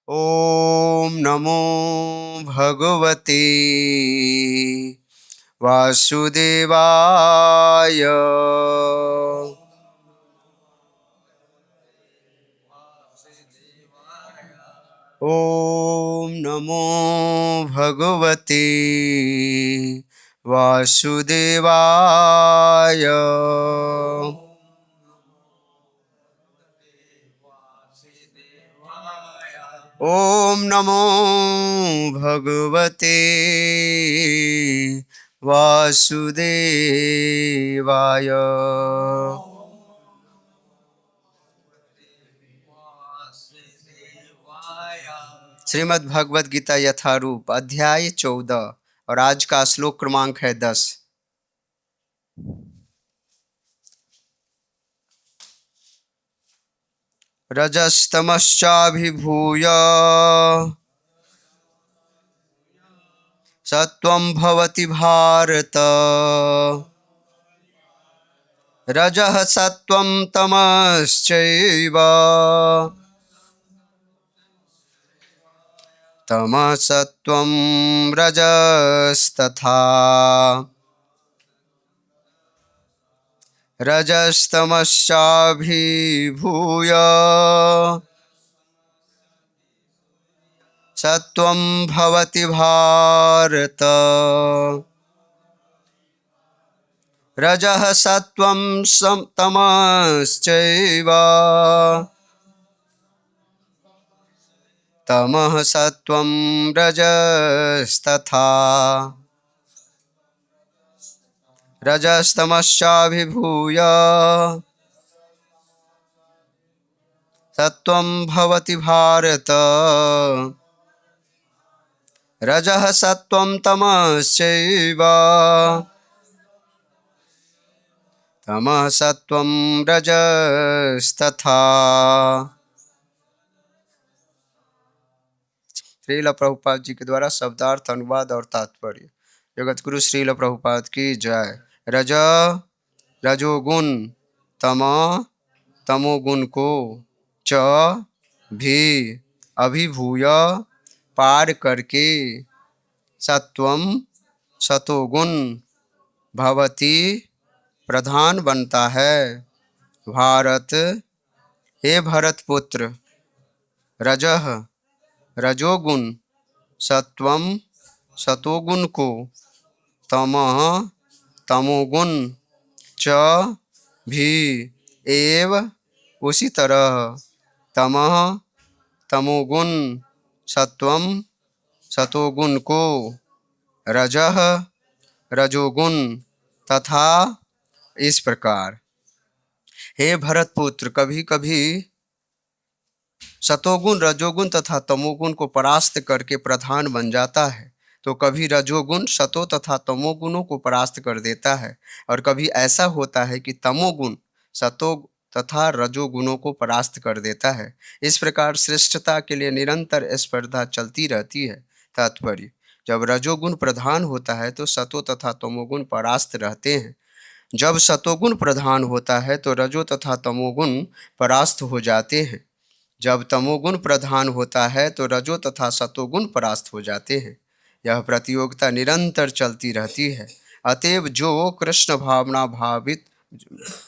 ओम नमो भगवते वासुदेवाय। ओम नमो भगवते वासुदेवाय। ओम नमो भगवते वासुदेवाय। श्रीमद् भगवद गीता यथारूप अध्याय 14 और आज का श्लोक क्रमांक है 10। रजस्तमश्चाभिभूय सत्वं भवति भारत। रजः सत्वं तमश्चैव तमः सत्वं रजस्तथा। रजस्तमश्चाभिभूय सत्वं भवति भारत। रजः सत्वं तमश्चैव तमः सत्वं रजस्तथा। रजस्तमश्चाभिभूय सत्वं भवति भारत। रजः सत्वं तमश्चैव तमः सत्वं रजस्तथा। श्रील प्रभुपाद जी के द्वारा शब्दार्थ, अनुवाद और तात्पर्य। जगत गुरु श्रील प्रभुपाद की जय। रज रजोगुण, तम तमोगुण को, च भी अभिभूय पार करके, सत्वम सतोगुण भवति प्रधान बनता है। भारत हे भरत पुत्र, रजः रजोगुण, सत्वम सतोगुण को, तमः तमोगुण, च भी एव उसी तरह, तमः तमोगुण सत्वम सतोगुण को, रजः रजोगुण तथा इस प्रकार। हे भरत पुत्र, कभी कभी सतोगुण रजोगुण तथा तमोगुण को परास्त करके प्रधान बन जाता है, तो कभी रजोगुण सतो तथा तमोगुणों को परास्त कर देता है, और कभी ऐसा होता है कि तमोगुण सतो तथा रजोगुणों को परास्त कर देता है। इस प्रकार श्रेष्ठता के लिए निरंतर स्पर्धा चलती रहती है। तात्पर्य: जब रजोगुण प्रधान होता है तो सतो तथा तमोगुण परास्त रहते हैं। जब सतोगुण प्रधान होता है तो रजो तथा तमोगुण परास्त हो जाते हैं। जब तमोगुण प्रधान होता है तो रजो तथा सतोगुण परास्त हो जाते हैं। यह प्रतियोगिता निरंतर चलती रहती है। अतएव जो कृष्ण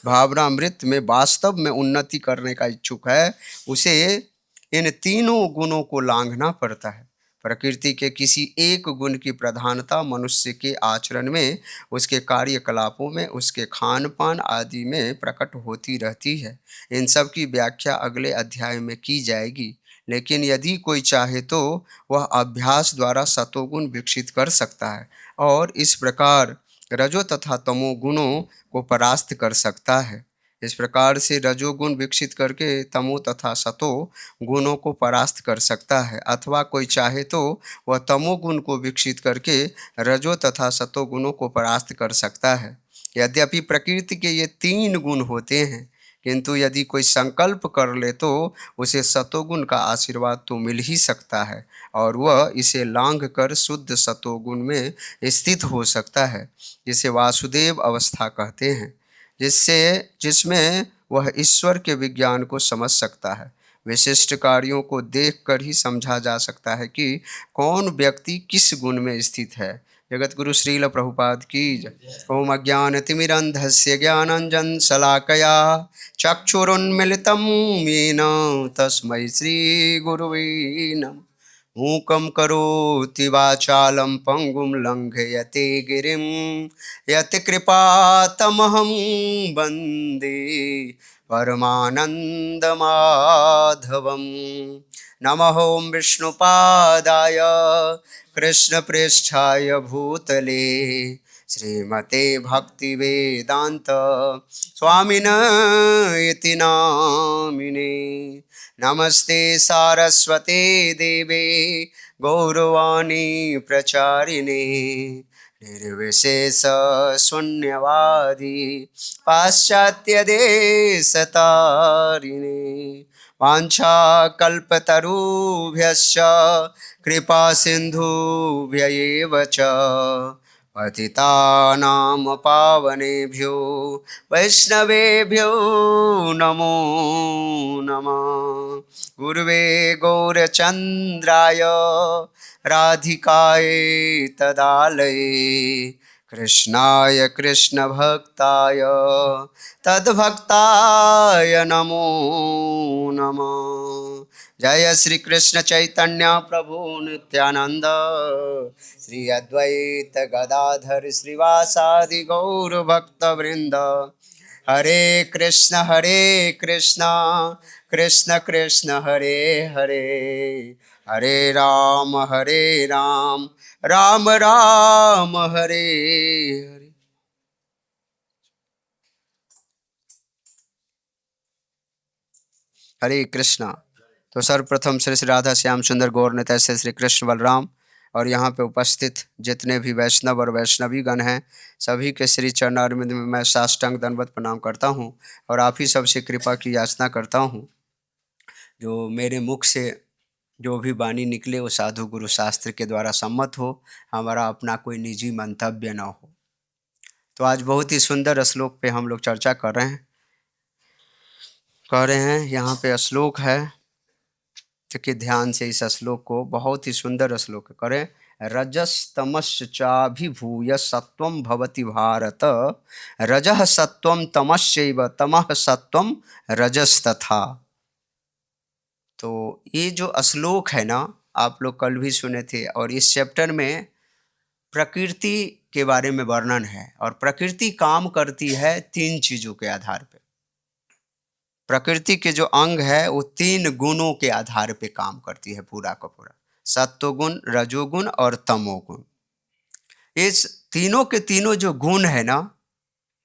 भावनामृत में वास्तव में उन्नति करने का इच्छुक है, उसे इन तीनों गुणों को लांघना पड़ता है। प्रकृति के किसी एक गुण की प्रधानता मनुष्य के आचरण में, उसके कार्यकलापों में, उसके खान पान आदि में प्रकट होती रहती है। इन सब की व्याख्या अगले अध्याय में की जाएगी, लेकिन यदि कोई चाहे तो वह अभ्यास द्वारा सतोगुण विकसित कर सकता है और इस प्रकार रजो तथा तमो गुणों को परास्त कर सकता है। इस प्रकार से रजोगुण विकसित करके तमो तथा सतो गुणों को परास्त कर सकता है, अथवा कोई चाहे तो वह तमोगुण को विकसित करके रजो तथा सतो गुणों को परास्त कर सकता है। यद्यपि प्रकृति के ये तीन गुण होते हैं, किंतु यदि कोई संकल्प कर ले तो उसे सतोगुण का आशीर्वाद तो मिल ही सकता है और वह इसे लांघ कर शुद्ध सतोगुण में स्थित हो सकता है, जिसे वासुदेव अवस्था कहते हैं, जिसमें वह ईश्वर के विज्ञान को समझ सकता है। विशिष्ट कार्यों को देखकर ही समझा जा सकता है कि कौन व्यक्ति किस गुण में स्थित है। जगत गुरु श्रील प्रभुपाद की जय। ओम अज्ञानतिमिरन्धस्य ज्ञानाञ्जनशलाकया चक्षुरुन्मिलितं येन तस्मै श्रीगुरुवे नमः। मूकं करोति वाचालं पङ्गुं लङ्घयते गिरिं यत्कृपातमहं वन्दे परमानन्दमाधवं। नमः ॐ विष्णुपादाय कृष्णप्रेष्ठाय भूतले श्रीमते भक्तिवेदान्त स्वामिने इति नामिने। नमस्ते सारस्वते देवे गौरवाणी प्रचारिणे निर्विशेष शून्यवादी पाश्चात्य देशतारिणे। वाञ्छाकल्पतरुभ्यश्च कृपा सिन्धुभ्य एव च पतितानां पावनेभ्यो वैष्णवेभ्यो नमो नमः। गुरुवे गौरचन्द्राय राधिकाय तदालये कृष्णाय कृष्णभक्ताय तद्भक्ताय नमो नमः। जय श्री कृष्ण चैतन्य प्रभु नित्यानंद श्री अद्वैत गदाधर श्रीवासादि गौर भक्त वृंद। हरे कृष्ण कृष्ण कृष्ण हरे हरे, हरे राम राम राम हरे हरे। हरे कृष्णा। तो सर्वप्रथम श्री श्री राधा श्याम सुंदर गौर निताय से श्री कृष्ण बलराम और यहाँ पे उपस्थित जितने भी वैष्णव और वैष्णवी गण हैं, सभी के श्री चरणारविंद में मैं साष्टांग दंडवत प्रणाम करता हूँ और आप ही सबसे कृपा की याचना करता हूँ। जो मेरे मुख से जो भी वाणी निकले वो साधु गुरु शास्त्र के द्वारा सम्मत हो, हमारा अपना कोई निजी मंतव्य न हो। तो आज बहुत ही सुंदर श्लोक पे हम लोग चर्चा कर रहे हैं। यहाँ पे श्लोक है कि ध्यान से इस श्लोक को, बहुत ही सुंदर श्लोक करें। रजस्तमश्चाभिभूय सत्वं भवति भारत, रजः सत्वं तमश्चैव तमः सत्वं रजस्तथा। तो ये जो श्लोक है ना, आप लोग कल भी सुने थे और इस चैप्टर में प्रकृति के बारे में वर्णन है और प्रकृति काम करती है तीन चीजों के आधार पे। प्रकृति के जो अंग है वो तीन गुणों के आधार पे काम करती है पूरा का पूरा, सत्वगुण, रजोगुण और तमोगुण। इस तीनों के तीनों जो गुण है ना,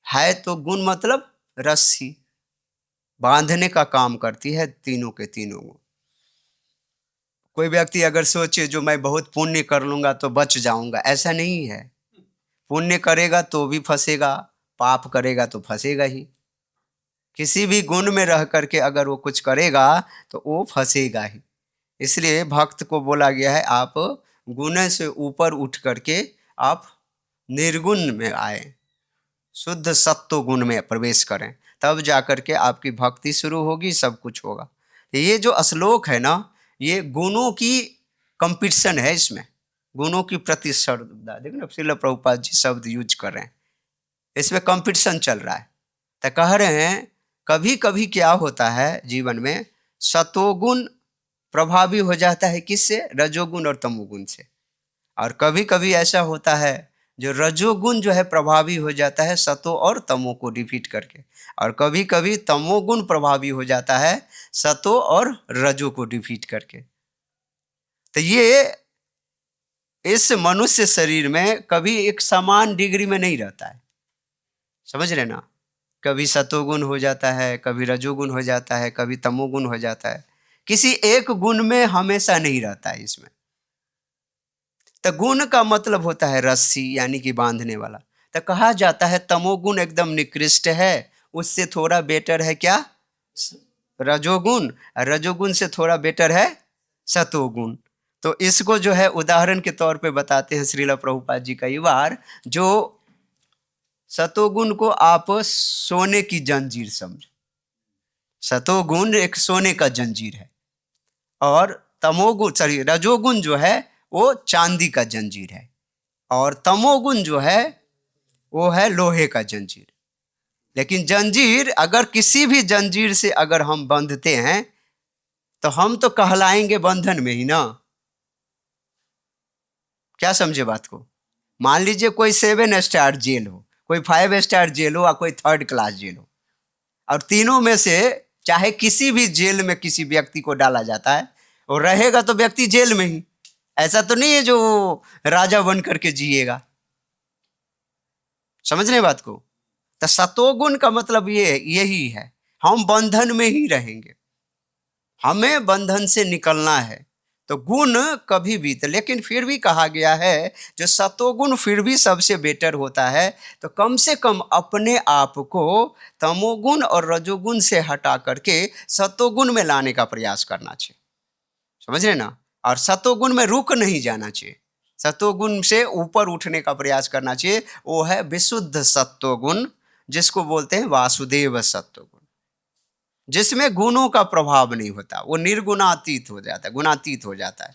है तो गुण मतलब रस्सी बांधने का काम करती है तीनों के तीनों गुण। कोई व्यक्ति अगर सोचे जो मैं बहुत पुण्य कर लूंगा तो बच जाऊंगा, ऐसा नहीं है। पुण्य करेगा तो भी फंसेगा, पाप करेगा तो फंसेगा ही। किसी भी गुण में रह करके अगर वो कुछ करेगा तो वो फंसेगा ही। इसलिए भक्त को बोला गया है आप गुण से ऊपर उठ करके आप निर्गुण में आए, शुद्ध सत्व गुण में प्रवेश करें, तब जाकर के आपकी भक्ति शुरू होगी, सब कुछ होगा। ये जो श्लोक है ना, ये गुणों की कंपटीशन है। इसमें गुणों की प्रतिस्पर्धा, देखो ना, श्रील प्रभुपाद जी शब्द यूज कर रहे हैं, इसमें कंपटीशन चल रहा है। तो कह रहे हैं कभी कभी क्या होता है जीवन में, सतोगुण प्रभावी हो जाता है किससे? रजोगुण और तमोगुण से। और कभी कभी ऐसा होता है जो रजोगुण जो है प्रभावी हो जाता है सतो और तमो को डिफीट करके, और कभी कभी तमोगुण प्रभावी हो जाता है सतो और रजो को डिफीट करके। तो ये इस मनुष्य शरीर में कभी एक समान डिग्री में नहीं रहता है, समझ रहे ना। कभी सतोगुण हो जाता है, कभी रजोगुण हो जाता है, कभी तमोगुण हो जाता है। किसी एक गुण में हमेशा नहीं रहता है इसमें। तो गुण का मतलब होता है रस्सी, यानी कि बांधने वाला। तो कहा जाता है तमोगुण एकदम निकृष्ट है, उससे थोड़ा बेटर है क्या? रजोगुण। रजोगुण से थोड़ा बेटर है सतोगुण। तो इसको जो है उदाहरण के तौर पे बताते हैं श्रीला प्रभुपाद जी कई बार। जो सतोगुण को आप सोने की जंजीर समझ, सतोगुण एक सोने का जंजीर है, और तमोगुण सॉरी रजोगुण जो है वो चांदी का जंजीर है, और तमोगुण जो है वो है लोहे का जंजीर। लेकिन जंजीर, अगर किसी भी जंजीर से अगर हम बंधते हैं तो हम तो कहलाएंगे बंधन में ही ना। क्या समझे बात को? मान लीजिए कोई 7 स्टार जेल हो, कोई 5 स्टार जेल हो, और कोई 3rd क्लास जेल हो, और तीनों में से चाहे किसी भी जेल में किसी व्यक्ति को डाला जाता है, और रहेगा तो व्यक्ति जेल में ही। ऐसा तो नहीं है जो राजा बन करके जिएगा। समझ रहे बात को? तो सतोगुण का मतलब ये यही है, हम बंधन में ही रहेंगे, हमें बंधन से निकलना है। तो गुण कभी भी तो, लेकिन फिर भी कहा गया है जो सतोगुण फिर भी सबसे बेटर होता है, तो कम से कम अपने आप को तमोगुण और रजोगुण से हटा करके सतोगुण में लाने का प्रयास करना चाहिए। समझ रहे ना? और सतोगुण में रुक नहीं जाना चाहिए, सतोगुण से ऊपर उठने का प्रयास करना चाहिए। वो है विशुद्ध सत्वगुण, जिसको बोलते हैं वासुदेव सत्वगुण, जिसमें गुणों का प्रभाव नहीं होता, वो निर्गुणातीत हो जाता है, गुणातीत हो जाता है।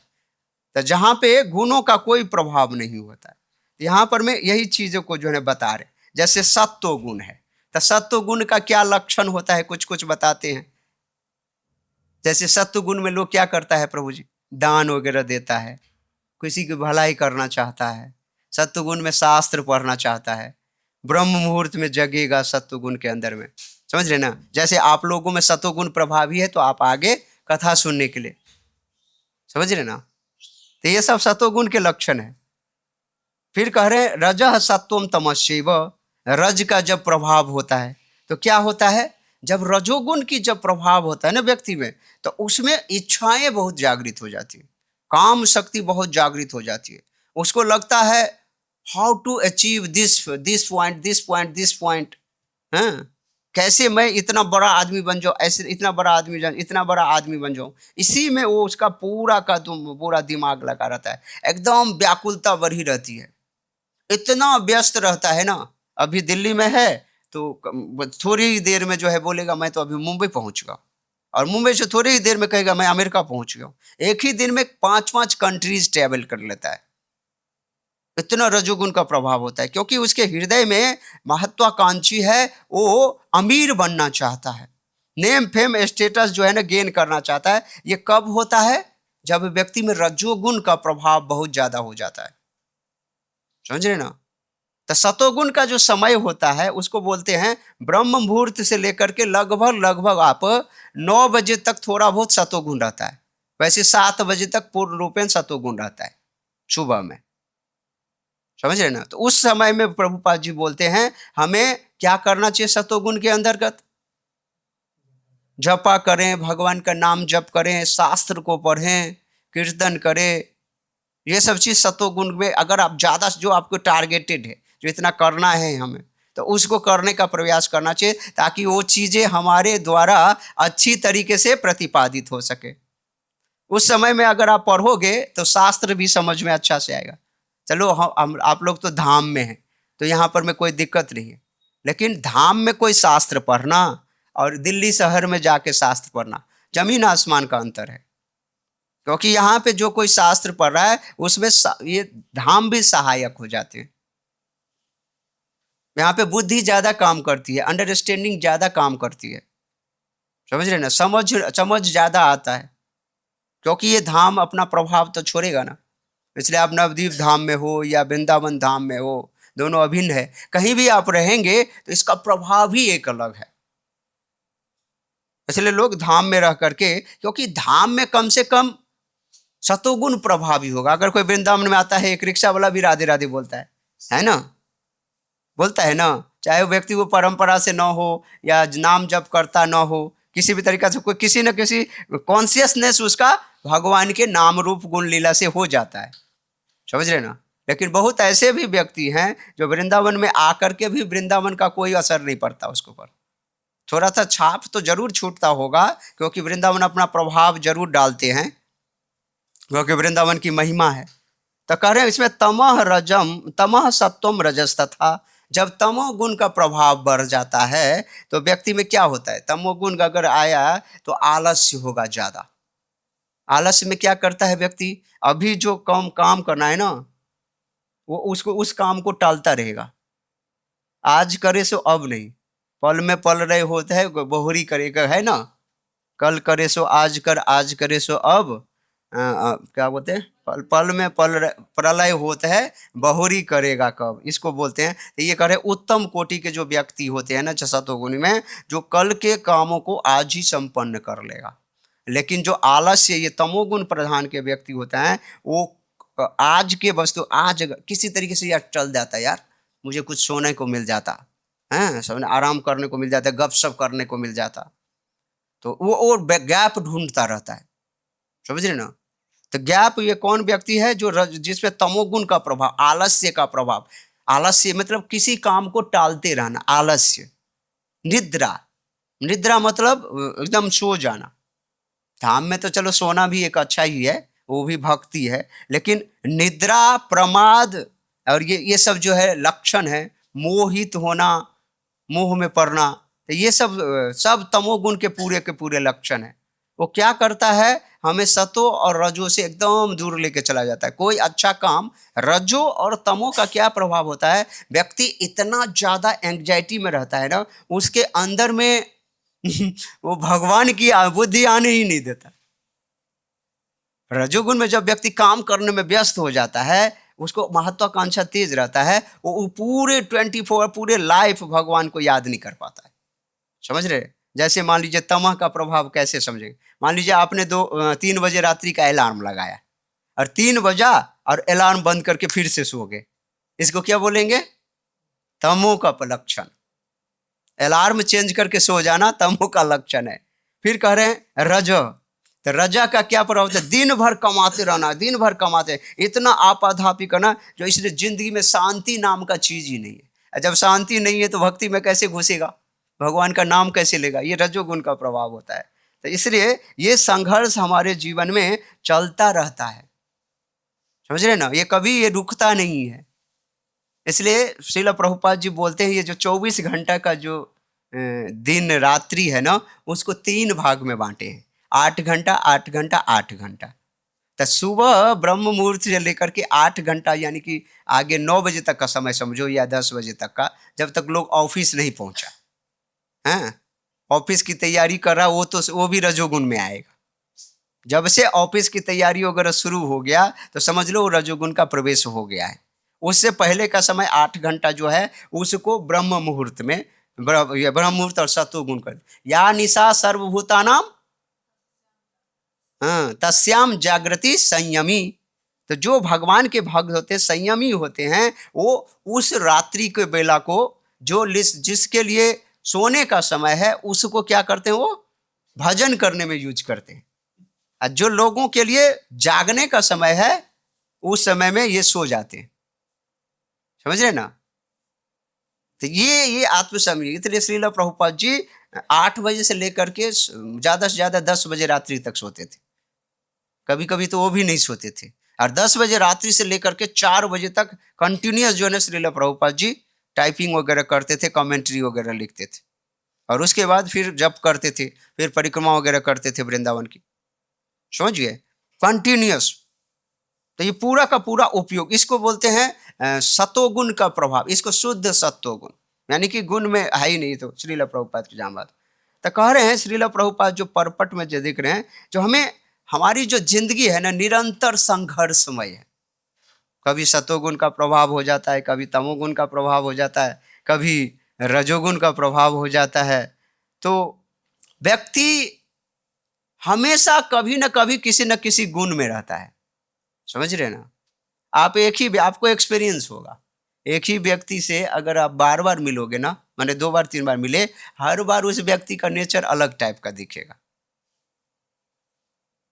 तो जहाँ पे गुणों का कोई प्रभाव नहीं होता है, यहाँ पर मैं यही चीजों को जो है बता रहे। जैसे सत्व गुण है, तो सत्व गुण का क्या लक्षण होता है कुछ कुछ बताते हैं। जैसे सत्व गुण में लोग क्या करता है प्रभु जी, दान वगैरह देता है, किसी की भलाई करना चाहता है, सत्व गुण में शास्त्र पढ़ना चाहता है, ब्रह्म मुहूर्त में जगेगा सत्व गुण के अंदर में। समझ रहे ना? जैसे आप लोगों में सत्वगुण प्रभावी है तो आप आगे कथा सुनने के लिए, समझ रहे ना? तो ये सब सत्वगुण के लक्षण है। फिर कह रहे हैं रजः सत्वम तमस्यैव, रज का जब प्रभाव होता है तो क्या होता है, जब रजोगुण की जब प्रभाव होता है ना व्यक्ति में, तो उसमें इच्छाएं बहुत जागृत हो जाती है, काम शक्ति बहुत जागृत हो जाती है। उसको लगता है how to achieve this this point this point this point, हाँ, कैसे मैं इतना बड़ा आदमी बन जाऊं, ऐसे इतना बड़ा आदमी जान इतना बड़ा आदमी बन जाऊं। इसी में वो उसका पूरा का पूरा दिमाग लगा रहता है, एकदम व्याकुलता बढ़ी रहती है, इतना व्यस्त रहता है ना। अभी दिल्ली में है तो थोड़ी ही देर में जो है बोलेगा मैं तो अभी मुंबई पहुंच गया, और मुंबई से थोड़ी ही देर में कहेगा मैं अमेरिका पहुंच गया। एक ही दिन में 5-5 कंट्रीज ट्रेवल कर लेता है, इतना रजोगुण का प्रभाव होता है, क्योंकि उसके हृदय में महत्वाकांक्षी है, वो अमीर बनना चाहता है, नेम फेम स्टेटस जो है ना गेन करना चाहता है। ये कब होता है, जब व्यक्ति में रजोगुण का प्रभाव बहुत ज्यादा हो जाता है। समझ रहे ना? तो सतोगुण का जो समय होता है उसको बोलते हैं ब्रह्म मुहूर्त से लेकर के लगभग लगभग आप 9 बजे तक थोड़ा बहुत सतोगुण रहता है, वैसे 7 बजे तक पूर्ण रूपेण सतोगुण रहता है सुबह में। समझ रहे ना? तो उस समय में प्रभुपाद जी बोलते हैं हमें क्या करना चाहिए, सतोगुण के अंतर्गत जपा करें, भगवान का नाम जप करें, शास्त्र को पढ़ें, कीर्तन करें। ये सब चीज सतोगुण में अगर आप ज्यादा जो आपको टारगेटेड है, जो इतना करना है हमें, तो उसको करने का प्रयास करना चाहिए, ताकि वो चीजें हमारे द्वारा अच्छी तरीके से प्रतिपादित हो सके। उस समय में अगर आप पढ़ोगे तो शास्त्र भी समझ में अच्छा से आएगा। चलो हम आप लोग तो धाम में हैं तो यहाँ पर में कोई दिक्कत नहीं है, लेकिन धाम में कोई शास्त्र पढ़ना और दिल्ली शहर में जाके शास्त्र पढ़ना, जमीन आसमान का अंतर है। क्योंकि यहाँ पे जो कोई शास्त्र पढ़ रहा है उसमें ये धाम भी सहायक हो जाते हैं। यहाँ पे बुद्धि ज्यादा काम करती है, अंडरस्टैंडिंग ज्यादा काम करती है। समझ रहे ना? समझ समझ ज्यादा आता है, क्योंकि ये धाम अपना प्रभाव तो छोड़ेगा ना। इसलिए आप नवदीप धाम में हो या वृंदावन धाम में हो, दोनों अभिन्न है। कहीं भी आप रहेंगे तो इसका प्रभाव ही एक अलग है। इसलिए लोग धाम में रह करके, क्योंकि धाम में कम से कम सतोगुण प्रभावी होगा। अगर कोई वृंदावन में आता है, एक रिक्शा वाला भी राधे राधे बोलता है ना? बोलता है ना? चाहे वो व्यक्ति वो परंपरा से ना हो या नाम जप करता ना हो, किसी भी तरीका से कोई किसी न किसी कॉन्शियसनेस उसका भगवान के नाम रूप गुण लीला से हो जाता है, समझ रहे ना। लेकिन बहुत ऐसे भी व्यक्ति हैं जो वृंदावन में आकर के भी वृंदावन का कोई असर नहीं पड़ता उसके ऊपर, थोड़ा सा छाप तो जरूर छूटता होगा, क्योंकि वृंदावन अपना प्रभाव जरूर डालते हैं, क्योंकि वृंदावन की महिमा है। तो कह रहे हैं इसमें तमह रजम तमह सत्वम रजस तथा, जब तमोगुण का प्रभाव बढ़ जाता है तो व्यक्ति में क्या होता है, तमोगुण अगर आया तो आलस्य होगा ज्यादा। आलस्य में क्या करता है व्यक्ति, अभी जो काम करना है ना वो उसको उस काम को टालता रहेगा, आज करे सो अब नहीं, पल में पल रहे होते हैं बहुरी करेगा, है ना, कल करे सो आज कर, आज करे सो अब, क्या बोलते हैं, पल पल में प्रलय होता है बहुरी करेगा कब, इसको बोलते हैं। तो ये कह रहे उत्तम कोटि के जो व्यक्ति होते हैं ना सतोगुण में, जो कल के कामों को आज ही संपन्न कर लेगा। लेकिन जो आलस्य ये तमोगुण प्रधान के व्यक्ति होते हैं वो आज के वस्तु आज किसी तरीके से यार चल जाता है, यार मुझे कुछ सोने को मिल जाता है, सब आराम करने को मिल जाता है, गपशप करने को मिल जाता, तो वो और गैप ढूंढता रहता है, समझ रहे ना। तो गैप ये कौन व्यक्ति है जो जिसपे तमोगुण का प्रभाव, आलस्य का प्रभाव, आलस्य मतलब किसी काम को टालते रहना, आलस्य। निद्रा, निद्रा मतलब एकदम सो जाना, धाम में तो चलो सोना भी एक अच्छा ही है, वो भी भक्ति है, लेकिन निद्रा, प्रमाद और ये सब जो है लक्षण है, मोहित होना, मोह में पड़ना, तो ये सब तमोगुण के पूरे लक्षण है। वो क्या करता है, हमें सतो और रजो से एकदम दूर लेके चला जाता है। कोई अच्छा काम, रजो और तमो का क्या प्रभाव होता है, व्यक्ति इतना ज्यादा एंग्जाइटी में रहता है ना, उसके अंदर में वो भगवान की बुद्धि आने ही नहीं देता। रजोगुण में जब व्यक्ति काम करने में व्यस्त हो जाता है, उसको महत्वाकांक्षा तेज रहता है, वो पूरे 24 पूरे लाइफ भगवान को याद नहीं कर पाता है, समझ रहे। जैसे मान लीजिए तमह का प्रभाव कैसे समझेंगे, मान लीजिए आपने 3 बजे रात्रि का अलार्म लगाया और 3 बजा और अलार्म बंद करके फिर से सो गए, इसको क्या बोलेंगे, तमो का लक्षण। अलार्म चेंज करके सो जाना तमो का लक्षण है। फिर कह रहे हैं रज, तो रजा का क्या प्रभाव है, दिन भर कमाते रहना, दिन भर कमाते, इतना आपाधापी करना, जो इसलिए जिंदगी में शांति नाम का चीज ही नहीं है। जब शांति नहीं है तो भक्ति में कैसे घुसेगा, भगवान का नाम कैसे लेगा, ये रजोगुण का प्रभाव होता है। तो इसलिए ये संघर्ष हमारे जीवन में चलता रहता है, समझ रहे ना, ये कभी ये रुकता नहीं है। इसलिए श्रील प्रभुपाद जी बोलते हैं ये जो 24 घंटा का जो दिन रात्रि है ना, उसको 3 भाग में बांटे हैं, 8 घंटा 8 घंटा 8 घंटा। तो सुबह ब्रह्म मुहूर्त से लेकर के 8 घंटा, यानी कि आगे 9 बजे तक का समय समझो या 10 बजे तक का, जब तक लोग ऑफिस नहीं पहुंचा, हाँ ऑफिस की तैयारी कर रहा, वो भी रजोगुण में आएगा। जब से ऑफिस की तैयारी वगैरह शुरू हो गया तो समझ लो रजोगुण का प्रवेश हो गया है। उससे पहले का समय 8 घंटा जो है उसको ब्रह्म मुहूर्त में, ब्रह्म मुहूर्त और सत्वगुण कर, या निशा सर्वभूतानाम तस्याम जागृति संयमी। तो जो भगवान के भक्त होते संयमी होते हैं, वो उस रात्रि के बेला को जो जिसके लिए सोने का समय है उसको क्या करते हैं, वो भजन करने में यूज करते हैं। और जो लोगों के लिए जागने का समय है उस समय में ये सो जाते हैं, समझ रहे ना। तो ये आत्मसमझ, इसलिए श्रील प्रभुपाद जी 8 बजे से लेकर के ज्यादा से ज्यादा 10 बजे रात्रि तक सोते थे, कभी कभी तो वो भी नहीं सोते थे। और 10 बजे रात्रि से लेकर के 4 बजे तक कंटिन्यूस जो है श्रील प्रभुपाद जी टाइपिंग वगैरह करते थे, कमेंट्री वगैरह लिखते थे, और उसके बाद फिर जप करते थे, फिर परिक्रमा वगैरह करते थे वृंदावन की, समझिए कंटिन्यूस। तो ये पूरा का पूरा उपयोग, इसको बोलते हैं सतोगुण का प्रभाव, इसको शुद्ध सत्वगुण, यानी कि गुण में है ही नहीं। तो श्रील प्रभुपाद की जहाँ बात, तो कह रहे हैं श्रील प्रभुपाद जो परपट में जो दिख रहे हैं, जो हमें हमारी जो जिंदगी है ना निरंतर संघर्षमय है, कभी सतोगुण का प्रभाव हो जाता है, कभी तमोगुण का प्रभाव हो जाता है, कभी रजोगुण का प्रभाव हो जाता है। तो व्यक्ति हमेशा कभी न कभी किसी न किसी गुण में रहता है, समझ रहे ना। आप एक ही आपको एक्सपीरियंस होगा, एक ही व्यक्ति से अगर आप बार बार मिलोगे ना, माने 2 बार 3 बार मिले, हर बार उस व्यक्ति का नेचर अलग टाइप का दिखेगा।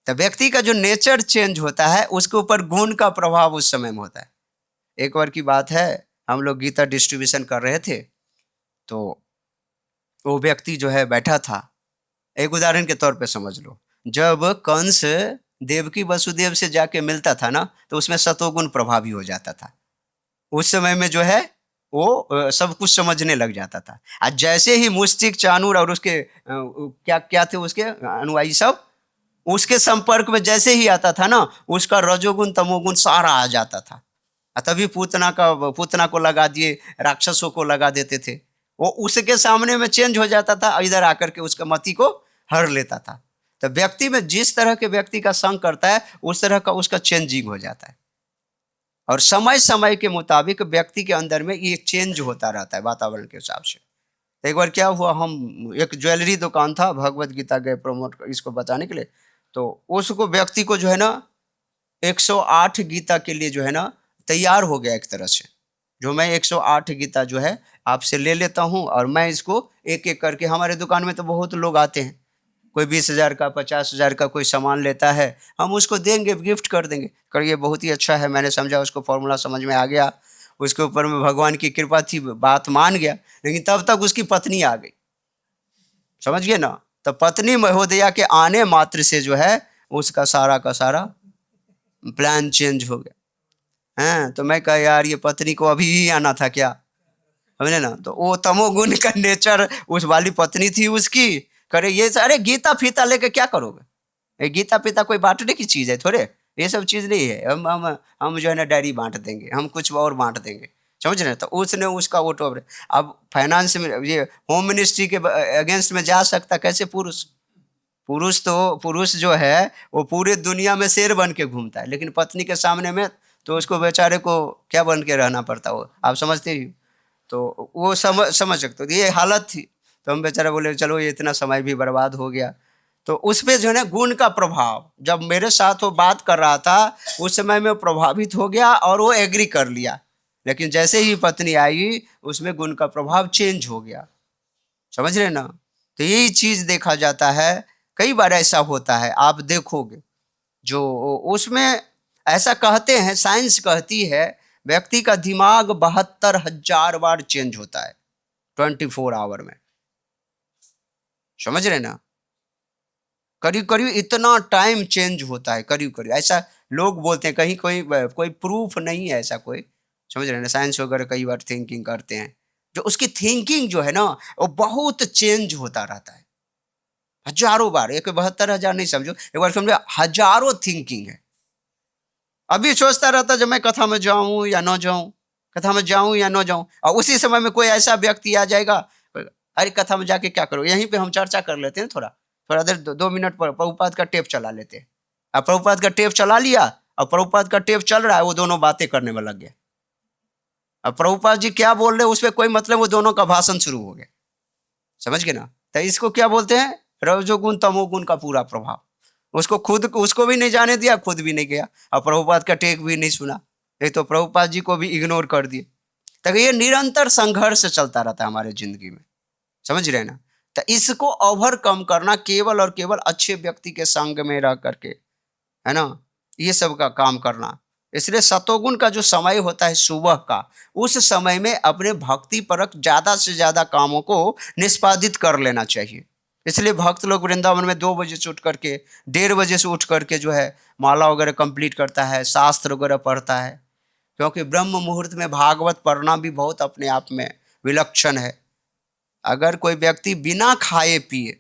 तो व्यक्ति का जो नेचर चेंज होता है उसके ऊपर गुण का प्रभाव उस समय में होता है। एक बार की बात है, हम लोग गीता डिस्ट्रीब्यूशन कर रहे थे, तो वो व्यक्ति जो है बैठा था। एक उदाहरण के तौर पे समझ लो, जब कंस देवकी वसुदेव से जाके मिलता था ना, तो उसमें सतोगुण प्रभावी हो जाता था। उस समय में जो है वो सब कुछ समझने लग जाता था। आज जैसे ही मुस्तिक, चाणूर और उसके क्या क्या थे उसके अनुयायी सब, उसके संपर्क में जैसे ही आता था ना, उसका रजोगुण तमोगुण सारा आ जाता था। तभी पूतना को लगा दिए, राक्षसों को लगा देते थे। वो उसके सामने में चेंज हो जाता था, इधर आकर के उसका मति को हर लेता था। तो व्यक्ति में जिस तरह के व्यक्ति का संग करता है, उस तरह का उसका चेंजिंग हो जाता है। और समय समय के मुताबिक व्यक्ति के अंदर में ये चेंज होता रहता है वातावरण के हिसाब से। तो एक बार क्या हुआ, हम एक ज्वेलरी दुकान था, भगवत गीता गए प्रमोट इसको बताने के लिए। तो उसको व्यक्ति को जो है ना 108 गीता के लिए जो है ना तैयार हो गया एक तरह से। जो मैं 108 गीता जो है आपसे ले लेता हूँ और मैं इसको एक एक करके, हमारे दुकान में तो बहुत लोग आते हैं, कोई 20,000 का 50,000 का कोई सामान लेता है, हम उसको देंगे, गिफ्ट कर देंगे। कर ये बहुत ही अच्छा है, मैंने समझा, उसको फॉर्मूला समझ में आ गया, उसके ऊपर में भगवान की कृपा थी, बात मान गया। लेकिन तब तक उसकी पत्नी आ गई, समझ गए ना। तो पत्नी महोदया के आने मात्र से जो है उसका सारा का सारा प्लान चेंज हो गया। हैं, तो मैं कहा यार ये पत्नी को अभी ही आना था क्या, समझे ना। तो वो तमोगुण का नेचर उस वाली पत्नी थी उसकी। करे ये अरे गीता फीता लेके क्या करोगे, ये गीता फीता कोई बांटने की चीज है थोड़े, ये सब चीज नहीं है। हम जो है ना डायरी बांट देंगे, हम कुछ और बांट देंगे, समझ रहे। तो उसने उसका वो तो अब फाइनेंस में ये होम मिनिस्ट्री के अगेंस्ट में जा सकता कैसे पुरुष। पुरुष जो है वो पूरे दुनिया में शेर बन के घूमता है, लेकिन पत्नी के सामने में तो उसको बेचारे को क्या बन के रहना पड़ता हो, आप समझते ही। तो वो समझ सकते हो, तो ये हालत थी। तो हम बेचारा बोले चलो ये इतना समय भी बर्बाद हो गया। तो उस पे जो है ना गुण का प्रभाव, जब मेरे साथ वो बात कर रहा था उस समय में प्रभावित हो गया और वो एग्री कर लिया। लेकिन जैसे ही पत्नी आई उसमें गुण का प्रभाव चेंज हो गया, समझ रहे ना। तो यही चीज देखा जाता है, कई बार ऐसा होता है, आप देखोगे जो उसमें ऐसा कहते हैं, साइंस कहती है व्यक्ति का दिमाग 72,000 बार चेंज होता है 24 आवर में, समझ रहे ना। करीब करीब इतना टाइम चेंज होता है, करीब करीब ऐसा लोग बोलते हैं। कहीं कोई कोई प्रूफ नहीं है ऐसा कोई, समझ रहे ना। साइंस वगैरह कई बार थिंकिंग करते हैं, जो उसकी थिंकिंग जो है ना वो बहुत चेंज होता रहता है, हजारों बार। एक 72,000 नहीं समझो, एक बार समझो हजारों थिंकिंग है। अभी सोचता रहता जब मैं कथा में जाऊं या न जाऊं, कथा में जाऊं या न जाऊं, और उसी समय में कोई ऐसा व्यक्ति आ जाएगा, अरे कथा में जाके क्या करो, यहीं पे हम चर्चा कर लेते हैं, थोड़ा थोड़ा देर 2 मिनट पर प्रभुपाद का टेप चला लेते हैं। अब प्रभुपाद का टेप चला लिया, और प्रभुपाद का टेप चल रहा है, वो दोनों बातें करने में लग गए। अब प्रभुपाद जी क्या बोल रहे हैं उस पर कोई मतलब, वो दोनों का भाषण शुरू हो गया, समझ गए ना। तो इसको क्या बोलते हैं, रजोगुण तमोगुण का पूरा प्रभाव। उसको भी नहीं जाने दिया, खुद भी नहीं गया, और प्रभुपाद का टेक भी नहीं सुना, नहीं तो प्रभुपाद जी को भी इग्नोर कर दिए। तो ये निरंतर संघर्ष चलता रहता है हमारे जिंदगी में, समझ रहे ना। तो इसको ओवरकम करना केवल और केवल अच्छे व्यक्ति के संग में रह करके, है ना, ये सब का काम करना। इसलिए सतोगुण का जो समय होता है सुबह का, उस समय में अपने भक्ति परक ज्यादा से ज्यादा कामों को निष्पादित कर लेना चाहिए। इसलिए भक्त लोग वृंदावन में 2 बजे से उठ करके, 1:30 बजे से उठ करके जो है माला वगैरह कंप्लीट करता है, शास्त्र वगैरह पढ़ता है। क्योंकि ब्रह्म मुहूर्त में भागवत पढ़ना भी बहुत अपने आप में विलक्षण है। अगर कोई व्यक्ति बिना खाए पिए,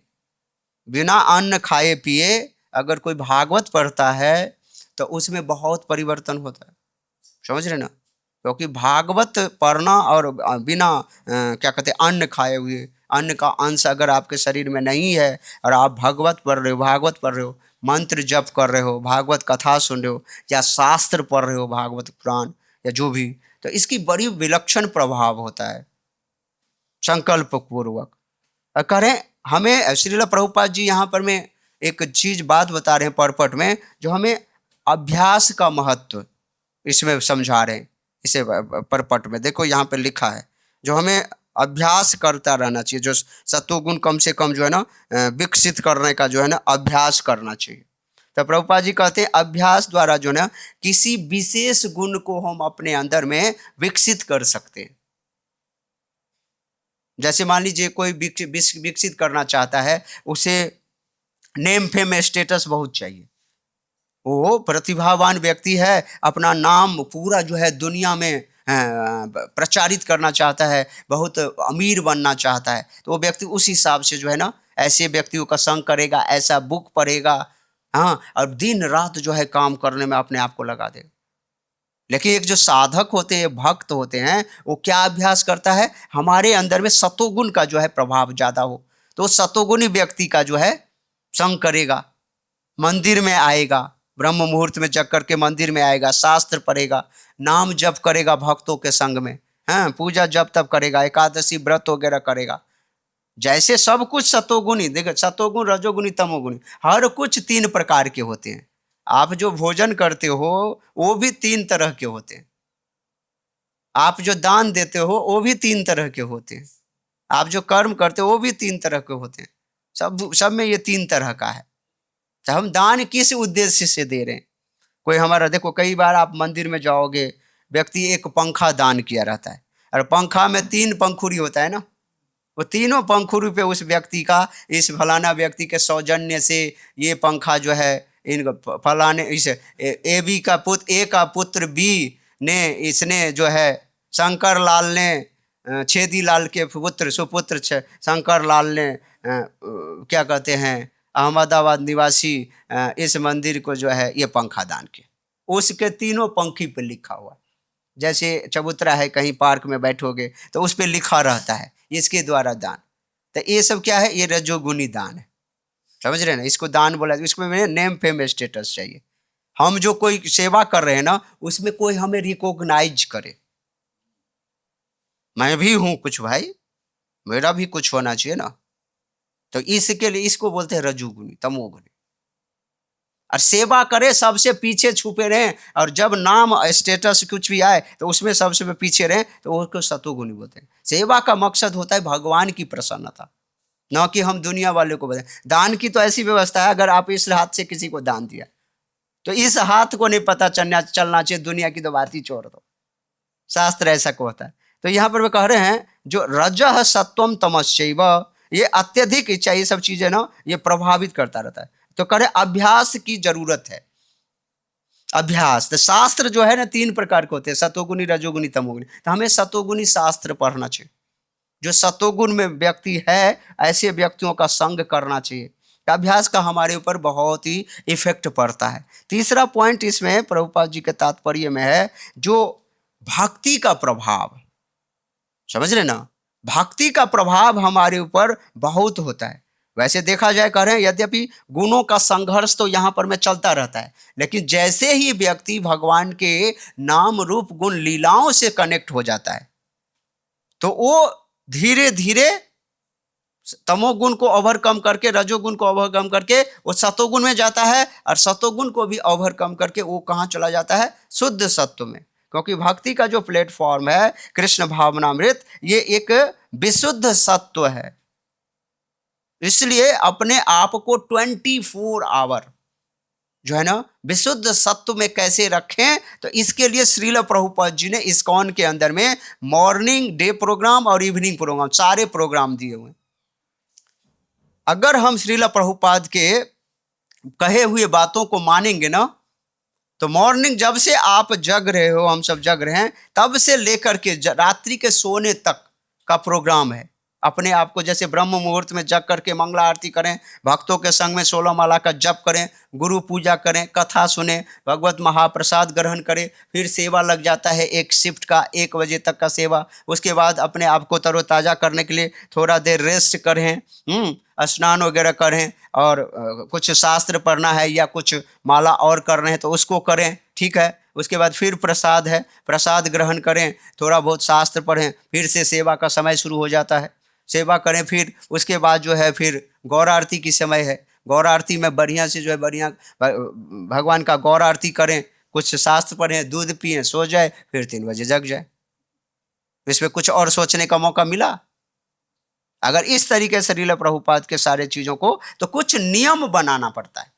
बिना अन्न खाए पिए अगर कोई भागवत पढ़ता है तो उसमें बहुत परिवर्तन होता है, समझ रहे ना। क्योंकि भागवत पढ़ना और बिना क्या कहते हैं अन्न खाए हुए, अन्न का अंश अगर आपके शरीर में नहीं है और आप भागवत पढ़ रहे हो, मंत्र जप कर रहे हो, भागवत कथा सुन रहे हो, या शास्त्र पढ़ रहे हो, भागवत पुराण या जो भी, तो इसकी बड़ी विलक्षण प्रभाव होता है। संकल्प पूर्वक करें। हमें श्रील प्रभुपाद जी यहाँ पर में एक चीज बात बता रहे हैं परपट में, जो हमें अभ्यास का महत्व इसमें समझा रहे हैं इसे परपट में देखो यहाँ पे लिखा है, जो हमें अभ्यास करता रहना चाहिए, जो सत्वगुण कम से कम जो है ना विकसित करने का जो है ना अभ्यास करना चाहिए। तो प्रभुपाद जी कहते हैं अभ्यास द्वारा जो ना किसी विशेष गुण को हम अपने अंदर में विकसित कर सकते हैं। जैसे मान लीजिए कोई विकसित करना चाहता है, उसे नेम फेम स्टेटस बहुत चाहिए, वो प्रतिभावान व्यक्ति है, अपना नाम पूरा जो है दुनिया में प्रचारित करना चाहता है, बहुत अमीर बनना चाहता है, तो वो व्यक्ति उस हिसाब से जो है ना ऐसे व्यक्तियों का संग करेगा, ऐसा बुक पढ़ेगा, हाँ, और दिन रात जो है काम करने में अपने आप को लगा देगा। लेकिन एक जो साधक होते हैं, भक्त होते हैं, वो क्या अभ्यास करता है, हमारे अंदर में सतोगुण का जो है प्रभाव ज्यादा हो, तो सतोगुणी व्यक्ति का जो है संग करेगा, मंदिर में आएगा, ब्रह्म मुहूर्त में जग करके मंदिर में आएगा, शास्त्र पढ़ेगा, नाम जप करेगा भक्तों के संग में, हाँ, पूजा जप तप करेगा, एकादशी व्रत वगैरह करेगा। जैसे सब कुछ सतोगुणी, देखो सतोगुण रजोगुणी तमोगुणी, हर कुछ 3 प्रकार के होते हैं। आप जो भोजन करते हो वो भी 3 तरह के होते हैं, आप जो दान देते हो वो भी 3 तरह के होते हैं, आप जो कर्म करते हो वो भी 3 तरह के होते हैं, सब में ये 3 तरह का है। तो हम दान किस उद्देश्य से दे रहे हैं? कोई हमारा, देखो कई बार आप मंदिर में जाओगे, व्यक्ति एक पंखा दान किया रहता है, और पंखा में 3 पंखुड़ी होता है ना, वो तीनों पंखुड़ी पे उस व्यक्ति का, इस फलाना व्यक्ति के सौजन्य से ये पंखा जो है, इन फलाने इस ए बी का पुत्र, ए का पुत्र बी ने, इसने जो है शंकर लाल ने, छेदी लाल के पुत्र सुपुत्र शंकर लाल ने क्या कहते हैं अहमदाबाद निवासी इस मंदिर को जो है ये पंखा दान किया, उसके तीनों पंखी पे लिखा हुआ। जैसे चबूतरा है, कहीं पार्क में बैठोगे तो उस पर लिखा रहता है इसके द्वारा दान, तो ये सब क्या है, ये रजोगुणी दान है, समझ रहे हैं ना, इसको दान बोला। इसमें नेम फेम स्टेटस चाहिए, हम जो कोई सेवा कर रहे हैं ना उसमें कोई हमें रिकॉग्नाइज करे, मैं भी हूं कुछ भाई, मेरा भी कुछ होना चाहिए ना, तो इसके लिए इसको बोलते हैं रजोगुणी तमोगुणी। और सेवा करे, सबसे पीछे छुपे रहें, और जब नाम स्टेटस कुछ भी आए तो उसमें सबसे पीछे रहें, तो उसको सतोगुणी बोलते हैं। सेवा का मकसद होता है भगवान की प्रसन्नता, न कि हम दुनिया वाले को बताएं। दान की तो ऐसी व्यवस्था है, अगर आप इस हाथ से किसी को दान दिया तो इस हाथ को नहीं पता चलना चाहिए, दुनिया की तो बात ही छोड़ दो, शास्त्र ऐसा को होता है। तो यहाँ पर वे कह रहे हैं जो रजः सत्वम तमश्चैव, ये अत्यधिक इच्छा, ये सब चीजें ना ये प्रभावित करता रहता है। तो कह रहे अभ्यास की जरूरत है, अभ्यास। तो शास्त्र जो है ना 3 प्रकार के होते हैं, सतोगुणी रजोगुणी तमोगुणी, तो हमें सतोगुणी शास्त्र पढ़ना चाहिए। जो सतोगुण में व्यक्ति है ऐसे व्यक्तियों का संग करना चाहिए। अभ्यास का हमारे ऊपर बहुत ही इफेक्ट पड़ता है। तीसरा पॉइंट इसमें प्रभुपाद जी के तात्पर्य में है जो भक्ति का प्रभाव, समझ रहे ना, भक्ति का प्रभाव हमारे ऊपर बहुत होता है। वैसे देखा जाए कह रहे हैं यद्यपि गुणों का संघर्ष तो यहाँ पर में चलता रहता है, लेकिन जैसे ही व्यक्ति भगवान के नाम रूप गुण लीलाओं से कनेक्ट हो जाता है तो वो धीरे धीरे तमोगुण को ओवरकम करके, रजोगुण को ओवरकम करके वो सतोगुण में जाता है, और सतोगुण को भी ओवरकम करके वो कहाँ चला जाता है, शुद्ध सत्व में। क्योंकि भक्ति का जो प्लेटफॉर्म है कृष्ण भावनामृत, ये एक विशुद्ध सत्व है, इसलिए अपने आप को 24 आवर जो है ना विशुद्ध सत्व में कैसे रखें, तो इसके लिए श्रील प्रभुपाद जी ने इस्कॉन के अंदर में मॉर्निंग डे प्रोग्राम और इवनिंग प्रोग्राम सारे प्रोग्राम दिए हुए। अगर हम श्रील प्रभुपाद के कहे हुए बातों को मानेंगे ना, तो मॉर्निंग जब से आप जग रहे हो, हम सब जग रहे हैं, तब से लेकर के रात्रि के सोने तक का प्रोग्राम है। अपने आप को जैसे ब्रह्म मुहूर्त में जग करके मंगला आरती करें, भक्तों के संग में 16 माला का जप करें, गुरु पूजा करें, कथा सुने, भगवत महाप्रसाद ग्रहण करें, फिर सेवा लग जाता है एक शिफ्ट का 1 बजे तक का सेवा। उसके बाद अपने आप को तरोताज़ा करने के लिए थोड़ा देर रेस्ट करें, स्नान वगैरह करें, और कुछ शास्त्र पढ़ना है या कुछ माला और कर रहे हैं तो उसको करें, ठीक है। उसके बाद फिर प्रसाद है, प्रसाद ग्रहण करें, थोड़ा बहुत शास्त्र पढ़ें, फिर से सेवा का समय शुरू हो जाता है, सेवा करें। फिर उसके बाद जो है फिर गौर आरती की समय है, गौर आरती में बढ़िया से जो है बढ़िया भगवान का गौर आरती करें, कुछ शास्त्र पढ़े, दूध पिए, सो जाए, फिर 3 बजे जग जाए। इसमें कुछ और सोचने का मौका मिला? अगर इस तरीके से श्रील प्रभुपाद के सारे चीजों को, तो कुछ नियम बनाना पड़ता है।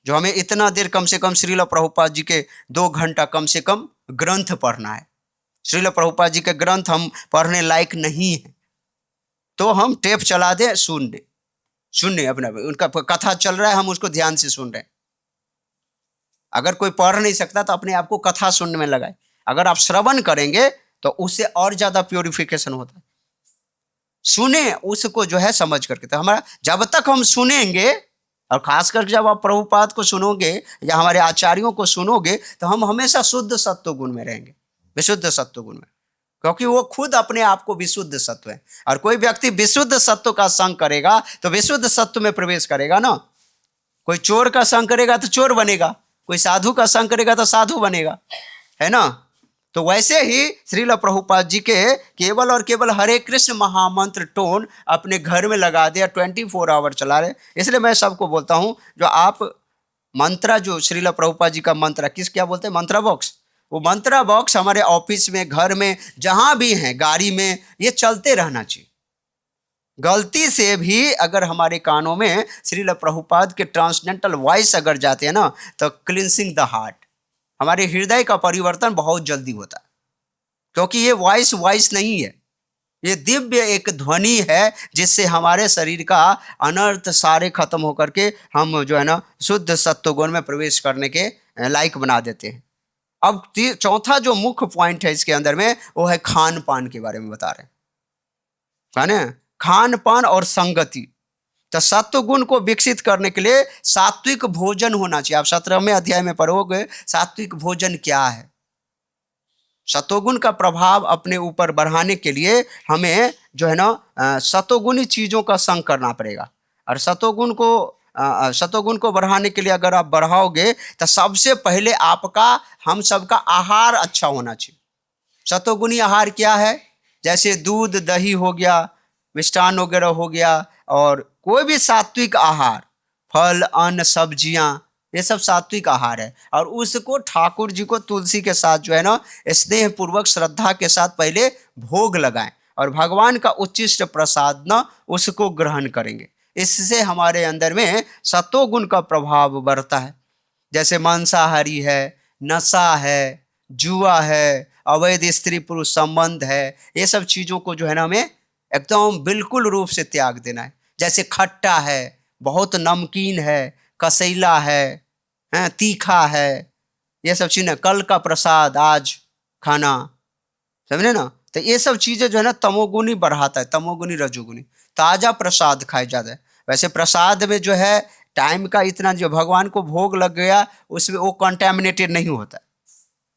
जो हमें इतना देर कम से कम श्रील प्रभुपाद जी के 2 घंटा कम से कम ग्रंथ पढ़ना है। श्रील प्रभुपाद जी के ग्रंथ हम पढ़ने लायक नहीं है, तो हम टेप चला दे, सुनने अपना, उनका कथा चल रहा है, हम उसको ध्यान से सुन रहे हैं। अगर कोई पढ़ नहीं सकता तो अपने आप को कथा सुनने में लगाए। अगर आप श्रवण करेंगे तो उससे और ज्यादा प्योरिफिकेशन होता है। सुने उसको जो है समझ करके। तो हमारा जब तक हम सुनेंगे, और खास करके जब आप प्रभुपाद को सुनोगे या हमारे आचार्यों को सुनोगे, तो हम हमेशा शुद्ध सत्व गुण में रहेंगे, विशुद्ध सत्व गुण में, क्योंकि वो खुद अपने आप को विशुद्ध सत्व है। और कोई व्यक्ति विशुद्ध सत्व का संग करेगा तो विशुद्ध सत्व में प्रवेश करेगा ना। कोई चोर का संग करेगा तो चोर बनेगा, कोई साधु का संग करेगा तो साधु बनेगा, है ना। तो वैसे ही श्रील प्रभुपाद जी के केवल और केवल हरे कृष्ण महामंत्र टोन अपने घर में लगा दिया, 24 आवर चला रहे। इसलिए मैं सबको बोलता हूं, जो आप मंत्रा, जो श्रील प्रभुपाद जी का मंत्र, क्या बोलते हैं, मंत्रा बॉक्स, वो मंत्रा बॉक्स हमारे ऑफिस में, घर में, जहां भी हैं, गाड़ी में, ये चलते रहना चाहिए। गलती से भी अगर हमारे कानों में श्रील प्रभुपाद के ट्रांसडेंटल वॉइस अगर जाते हैं ना, तो क्लिनसिंग द हार्ट, हमारे हृदय का परिवर्तन बहुत जल्दी होता है। क्योंकि ये वॉइस नहीं है, ये दिव्य एक ध्वनि है, जिससे हमारे शरीर का अनर्थ सारे खत्म होकर के हम जो है ना शुद्ध सत्वगुण में प्रवेश करने के लायक बना देते हैं। अब चौथा जो मुख्य पॉइंट है इसके अंदर में, वो है खान पान के बारे में बता रहे हैं, है ना। खान पान और संगति। तो सत्व गुण को विकसित करने के लिए सात्विक भोजन होना चाहिए। आप 17वें अध्याय में पढ़ोगे सात्विक भोजन क्या है। सत्वगुण का प्रभाव अपने ऊपर बढ़ाने के लिए हमें जो है ना सत्वगुणी चीजों का संग करना पड़ेगा। और सत्वगुण को बढ़ाने के लिए अगर आप बढ़ाओगे, तो सबसे पहले आपका, हम सबका आहार अच्छा होना चाहिए। सत्वगुणी आहार क्या है? जैसे दूध दही हो गया, मिष्ठान वगैरह हो गया, और कोई भी सात्विक आहार, फल अन्न सब्जियां, ये सब सात्विक आहार है। और उसको ठाकुर जी को तुलसी के साथ जो है ना स्नेह पूर्वक श्रद्धा के साथ पहले भोग लगाएं, और भगवान का उच्चिष्ट प्रसाद न उसको ग्रहण करेंगे। इससे हमारे अंदर में सत्वगुण का प्रभाव बढ़ता है। जैसे मांसाहारी है, नशा है, जुआ है, अवैध स्त्री पुरुष संबंध है, ये सब चीज़ों को जो है ना हमें एकदम बिल्कुल रूप से त्याग देना है। जैसे खट्टा है, बहुत नमकीन है, कसैला है, तीखा है, ये सब चीज़ें, कल का प्रसाद आज खाना, समझे ना। तो ये सब चीज़ें जो है ना तमोगुणी बढ़ाता है, तमोगुणी रजोगुणी। ताज़ा प्रसाद खाए जाता है। वैसे प्रसाद में जो है टाइम का इतना, जो भगवान को भोग लग गया उसमें वो कंटेमिनेटेड नहीं होता,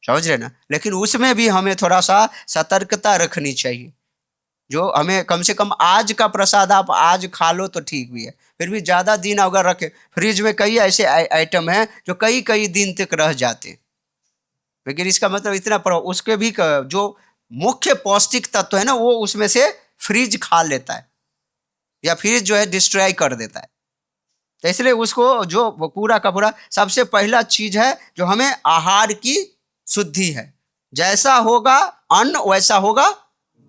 समझ रहे ना। लेकिन उसमें भी हमें थोड़ा सा सतर्कता रखनी चाहिए। जो हमें कम से कम आज का प्रसाद आप आज खा लो तो ठीक भी है, फिर भी ज़्यादा दिन अगर रखे, फ्रिज में कई ऐसे आइटम हैं जो कई कई दिन तक रह जाते हैं। लेकिन इसका मतलब इतना उसके भी जो मुख्य पौष्टिक तत्व है ना, वो उसमें से फ्रिज खा लेता है, या फ्रिज जो है डिस्ट्रॉय कर देता है। तो इसलिए उसको जो पूरा का पूरा, सबसे पहला चीज है जो हमें आहार की शुद्धि है। जैसा होगा अन्न वैसा होगा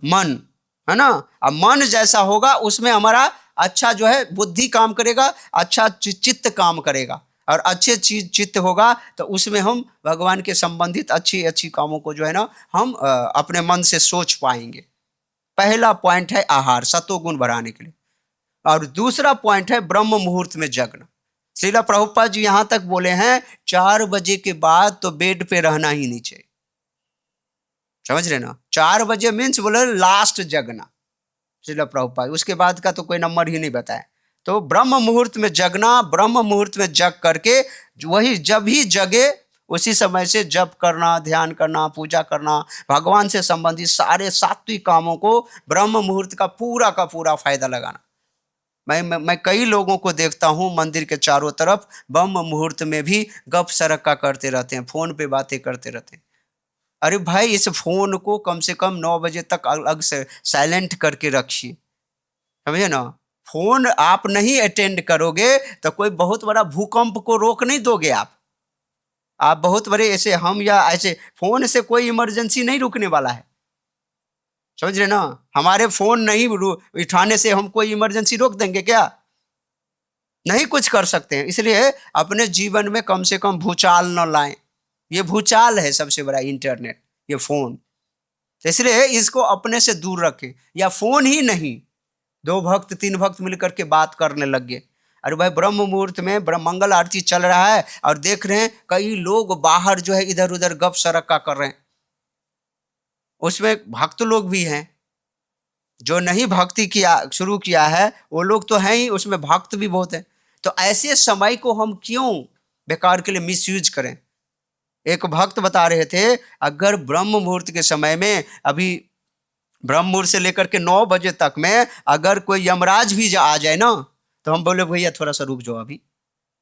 मन, है ना। अब मन जैसा होगा उसमें हमारा अच्छा जो है बुद्धि काम करेगा, अच्छा चित्त काम करेगा, और अच्छे चीज चित्त होगा तो उसमें हम भगवान के संबंधित अच्छी अच्छी कामों को जो है ना हम अपने मन से सोच पाएंगे। पहला पॉइंट है आहार, सत्वगुण बढ़ाने के लिए। और दूसरा पॉइंट है ब्रह्म मुहूर्त में जगना। श्रीला प्रभुपाद जी यहां तक बोले हैं 4 बजे के बाद तो बेड पे रहना ही नहीं चाहिए, समझ रहे ना। 4 बजे मीन्स बोले लास्ट जगना श्रीला प्रभुपाद, उसके बाद का तो कोई नंबर ही नहीं बताया। तो ब्रह्म मुहूर्त में जगना, ब्रह्म मुहूर्त में जग करके वही जब ही जगे उसी समय से जप करना, ध्यान करना, पूजा करना, भगवान से संबंधित सारे सात्विक कामों को ब्रह्म मुहूर्त का पूरा फायदा लगाना। मैं कई लोगों को देखता हूँ मंदिर के चारों तरफ ब्रह्म मुहूर्त में भी गप सरक्का करते रहते हैं, फोन पे बातें करते रहते हैं। अरे भाई, इस फोन को कम से कम 9 बजे तक अलग से साइलेंट करके रखिए, समझे ना। फोन आप नहीं अटेंड करोगे तो कोई बहुत बड़ा भूकंप को रोक नहीं दोगे आप। आप बहुत बड़े ऐसे हम या ऐसे फोन से कोई इमरजेंसी नहीं रुकने वाला है, समझ रहे ना। हमारे फोन नहीं उठाने से हम कोई इमरजेंसी रोक देंगे क्या? नहीं कुछ कर सकते हैं। इसलिए अपने जीवन में कम से कम भूचाल न लाएं। ये भूचाल है सबसे बड़ा इंटरनेट, ये फोन। तो इसलिए इसको अपने से दूर रखें। या फोन ही नहीं, 2 भक्त 3 भक्त मिलकर के बात करने लग गए। अरे भाई ब्रह्म मुहूर्त में ब्रह्म मंगल आरती चल रहा है और देख रहे हैं कई लोग बाहर जो है इधर उधर गप सरक्का कर रहे हैं। उसमें भक्त लोग भी हैं, जो नहीं भक्ति किया शुरू किया है वो लोग तो हैं ही, उसमें भक्त भी बहुत हैं। तो ऐसे समय को हम क्यों बेकार के लिए मिसयूज करें? एक भक्त बता रहे थे, अगर ब्रह्म मुहूर्त के समय में, अभी ब्रह्म मुहूर्त से लेकर के 9 बजे तक में अगर कोई यमराज भी आ जाए ना, तो हम बोले भैया थोड़ा सा रुक जाओ, अभी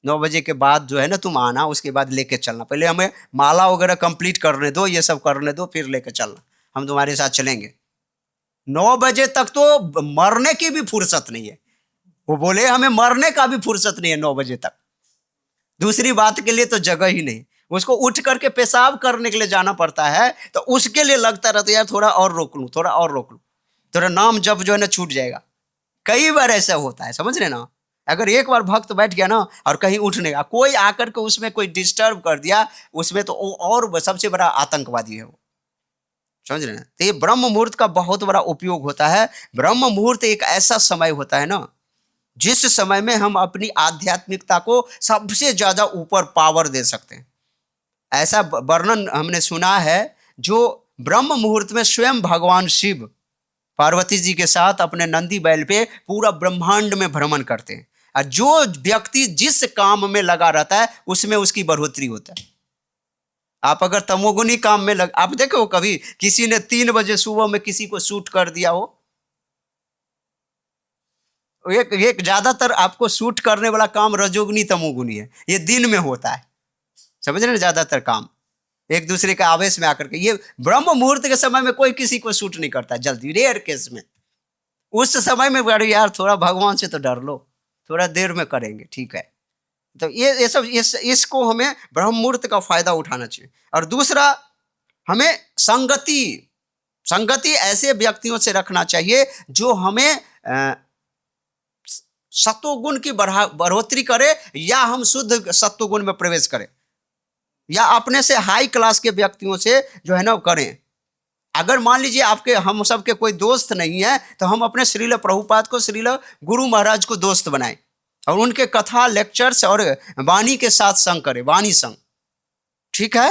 9 बजे के बाद जो है ना तुम आना, उसके बाद लेके चलना, पहले हमें माला वगैरह कंप्लीट करने दो, ये सब करने दो, फिर लेके चलना, हम तुम्हारे साथ चलेंगे। 9 बजे तक तो मरने की भी फुर्सत नहीं है। वो बोले हमें मरने का भी फुर्सत नहीं है 9 बजे तक, दूसरी बात के लिए तो जगह ही नहीं। उसको उठ करके पेशाब करने के लिए जाना पड़ता है, तो उसके लिए लगता रहता है यार थोड़ा और रोक लूं, थोड़ा और रोक लूं, थोड़ा नाम जब जो है ना छूट जाएगा। कई बार ऐसा होता है, समझ रहे ना। अगर एक बार भक्त बैठ गया ना और कहीं उठने का, कोई आकर के उसमें कोई डिस्टर्ब कर दिया, उसमें तो और सबसे बड़ा आतंकवादी है वो, समझ रहे हैं। तो ये ब्रह्म मुहूर्त का बहुत बड़ा उपयोग होता है। ब्रह्म मुहूर्त एक ऐसा समय होता है ना, जिस समय में हम अपनी आध्यात्मिकता को सबसे ज्यादा ऊपर पावर दे सकते हैं। ऐसा वर्णन हमने सुना है, जो ब्रह्म मुहूर्त में स्वयं भगवान शिव पार्वती जी के साथ अपने नंदी बैल पे पूरा ब्रह्मांड में भ्रमण करते हैं, और जो व्यक्ति जिस काम में लगा रहता है उसमें उसकी बढ़ोतरी होता है। आप अगर तमोगुनी काम में आप देखो, कभी किसी ने 3 बजे सुबह में किसी को शूट कर दिया हो, एक ज्यादातर आपको शूट करने वाला काम रजोगुनी तमोगुनी है, ये दिन में होता है, समझ रहे ना। ज्यादातर काम एक दूसरे के आवेश में आकर के, ये ब्रह्म मुहूर्त के समय में कोई किसी को शूट नहीं करता जल्दी, रेयर केस में। उस समय में बड़े यार थोड़ा भगवान से तो डर लो, थोड़ा देर में करेंगे, ठीक है। तो ये सब इसको हमें ब्रह्म मुहूर्त का फायदा उठाना चाहिए। और दूसरा, हमें संगति ऐसे व्यक्तियों से रखना चाहिए जो हमें सत्वगुण की बढ़ोतरी करे, या हम शुद्ध सत्वगुण में प्रवेश करें, या अपने से हाई क्लास के व्यक्तियों से जो है ना करें। अगर मान लीजिए आपके हम सबके कोई दोस्त नहीं है, तो हम अपने श्रील प्रभुपाद को, श्रील गुरु महाराज को दोस्त बनाएं और उनके कथा लेक्चर्स और वाणी के साथ संग करें, वाणी संग, ठीक है।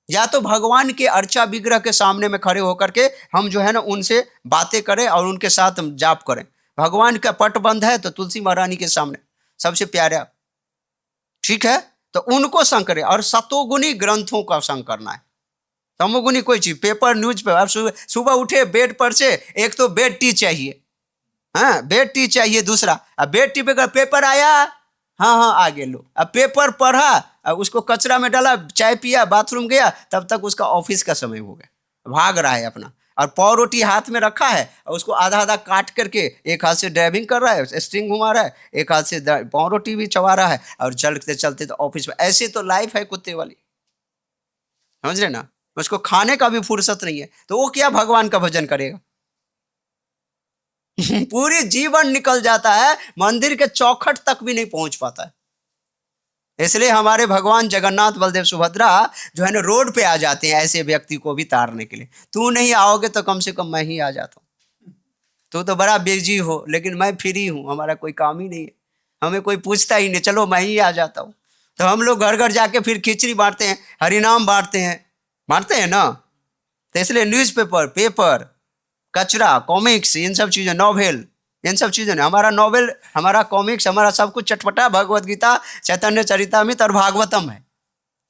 या तो भगवान के अर्चा विग्रह के सामने में खड़े होकर के हम जो है ना उनसे बातें करें और उनके साथ जाप करें। भगवान का पट बंद है तो तुलसी महारानी के सामने सबसे प्यारा, ठीक है, तो उनको संग करें। और सतोगुनी ग्रंथों का संग करना है, तमोगुनी कोई चीज, पेपर न्यूज पे आप सुबह उठे बेड पर से, एक तो बेड टी चाहिए, हाँ बेड टी चाहिए। दूसरा, अब बेड टी पे पेपर आया, हाँ हाँ आगे लो, अब पेपर पढ़ा, अब उसको कचरा में डाला, चाय पिया, बाथरूम गया, तब तक उसका ऑफिस का समय हो गया, भाग रहा है अपना। और पाव रोटी हाथ में रखा है और उसको आधा आधा काट करके एक हाथ से ड्राइविंग कर रहा है, स्ट्रिंग घुमा रहा है, एक हाथ से पाव रोटी भी चबा रहा है, और चलते चलते तो ऑफिस में। ऐसी तो लाइफ है कुत्ते वाली, समझ रहे ना। उसको खाने का भी फुर्सत नहीं है, तो वो क्या भगवान का भजन करेगा? पूरी जीवन निकल जाता है, मंदिर के चौखट तक भी नहीं पहुंच पाता है। इसलिए हमारे भगवान जगन्नाथ बलदेव सुभद्रा जो है ना रोड पे आ जाते हैं ऐसे व्यक्ति को भी तारने के लिए। तू नहीं आओगे तो कम से कम मैं ही आ जाता हूँ, तू तो बड़ा बिजी हो, लेकिन मैं फ्री हूँ, हमारा कोई काम ही नहीं है, हमें कोई पूछता ही नहीं, चलो मैं ही आ जाता हूँ। तो हम लोग घर घर जाके फिर खिचड़ी बांटते हैं, हरिनाम बांटते हैं ना। तो इसलिए न्यूज़पेपर, पेपर, कचरा, कॉमिक्स, इन सब चीज़ें, नॉवेल, इन सब चीज़ें, हमारा नॉवेल, हमारा कॉमिक्स, हमारा सब कुछ चटपटा भगवत गीता, चैतन्य चरितामृत और भागवतम है,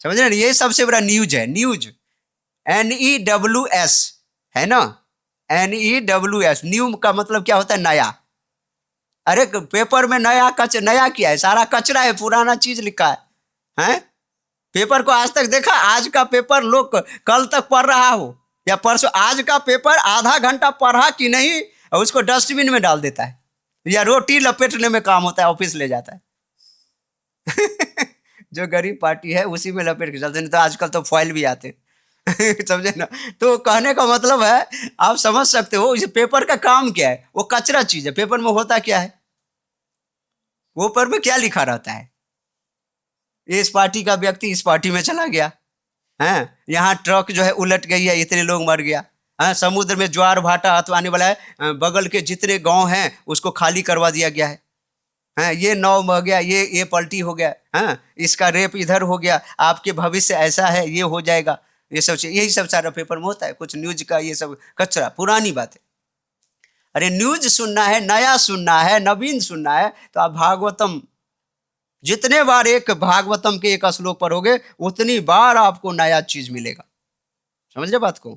समझ रहे हैं। ये सबसे बड़ा न्यूज है, न्यूज, NEWS है ना, NEWS, न्यू का मतलब क्या होता है? नया। अरे पेपर में नया नया क्या है? सारा कचरा है, पुराना चीज लिखा है। पेपर को आज तक देखा? आज का पेपर लोग कल तक पढ़ रहा हो या परसों, आज का पेपर आधा घंटा पढ़ा कि नहीं, और उसको डस्टबिन में डाल देता है, या रोटी लपेटने में काम होता है, ऑफिस ले जाता है। जो गरीब पार्टी है उसी में लपेट के चलते, नहीं तो आजकल तो फॉइल भी आते हैं। समझे ना। तो कहने का मतलब है, आप समझ सकते हो इस पेपर का काम क्या है। वो कचरा चीज है। पेपर में होता क्या है, वो पेपर में क्या लिखा रहता है, इस पार्टी का व्यक्ति इस पार्टी में चला गया है, यहाँ ट्रक जो है उलट गई है, इतने लोग मर गया है, समुद्र में ज्वार भाटा आने वाला है, बगल के जितने गांव हैं उसको खाली करवा दिया गया है, ये नाव हो गया, ये पलटी हो गया, इसका रेप इधर हो गया, आपके भविष्य ऐसा है, ये हो जाएगा, ये सब यही सब सारा पेपर में होता है। कुछ न्यूज का ये सब कचरा, पुरानी बात है। अरे न्यूज सुनना है, नया सुनना है, नवीन सुनना है, तो आप भागवतम जितने बार एक भागवतम के एक श्लोक पढ़ोगे उतनी बार आपको नया चीज मिलेगा। समझ रहे बात को।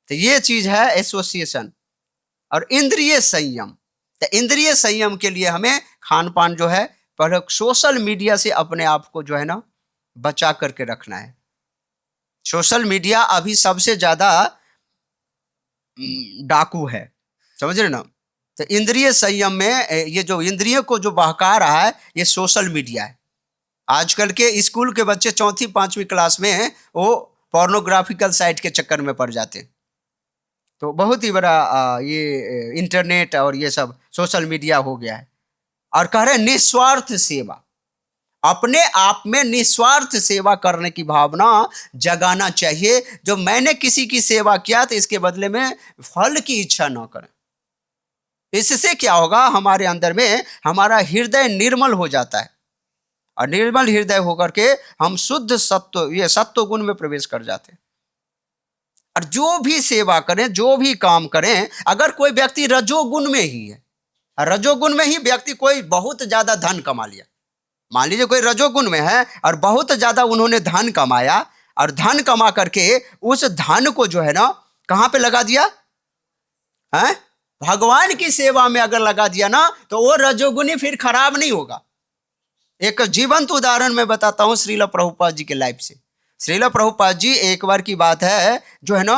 तो ये चीज है एसोसिएशन। और इंद्रिय संयम, तो इंद्रिय संयम के लिए हमें खान पान जो है, पर सोशल मीडिया से अपने आप को जो है ना बचा करके रखना है। सोशल मीडिया अभी सबसे ज्यादा डाकू है, समझ रहे ना। तो इंद्रिय संयम में ये जो इंद्रियों को जो बहका रहा है ये सोशल मीडिया है। आजकल के स्कूल के बच्चे 4वीं 5वीं क्लास में वो पोर्नोग्राफिकल साइट के चक्कर में पड़ जाते हैं। तो बहुत ही बड़ा ये इंटरनेट और ये सब सोशल मीडिया हो गया है। और कह रहे निस्वार्थ सेवा, अपने आप में निस्वार्थ सेवा करने की भावना जगाना चाहिए। जो मैंने किसी की सेवा किया तो इसके बदले में फल की इच्छा न करें। इससे क्या होगा, हमारे अंदर में हमारा हृदय निर्मल हो जाता है, और निर्मल हृदय होकर के हम शुद्ध सत्व, ये सत्व गुण में प्रवेश कर जाते हैं। और जो भी सेवा करें, जो भी काम करें, अगर कोई व्यक्ति रजोगुण में ही है, रजोगुण में ही व्यक्ति कोई बहुत ज्यादा धन कमा लिया, मान लीजिए कोई रजोगुण में है और बहुत ज्यादा उन्होंने धन कमाया, और धन कमा करके उस धन को जो है ना कहां पे लगा दिया है, भगवान की सेवा में अगर लगा दिया ना, तो वो रजोगुणी फिर खराब नहीं होगा। एक जीवंत उदाहरण मैं बताता हूं श्रील प्रभुपाद जी के लाइफ से। श्रील प्रभुपाद जी, एक बार की बात है, जो है ना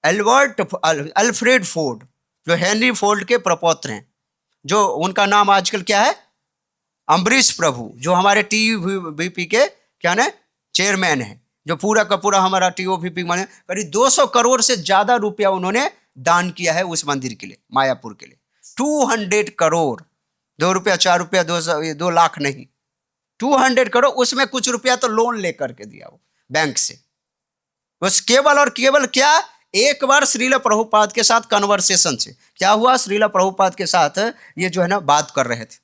अल्फ्रेड फोर्ड, जो हेनरी फोर्ड के प्रपौत्र हैं, जो उनका नाम आजकल क्या है, अम्बरीश प्रभु, जो हमारे टीओवीपी के क्या ना चेयरमैन है, जो पूरा का पूरा हमारा टीओवीपी माने करीब 200 करोड़ से ज्यादा रुपया उन्होंने दान किया है उस मंदिर के लिए, मायापुर के लिए। 200 करोड़, 2 रुपया 4 रुपया 2 लाख नहीं, 200 करोड़। उसमें कुछ रुपया तो लोन लेकर के दिया वो बैंक से। बस केवल और केवल क्या, एक बार श्रील प्रभुपाद के साथ कन्वर्सेशन से क्या हुआ, श्रील प्रभुपाद के साथ ये जो है ना बात कर रहे थे।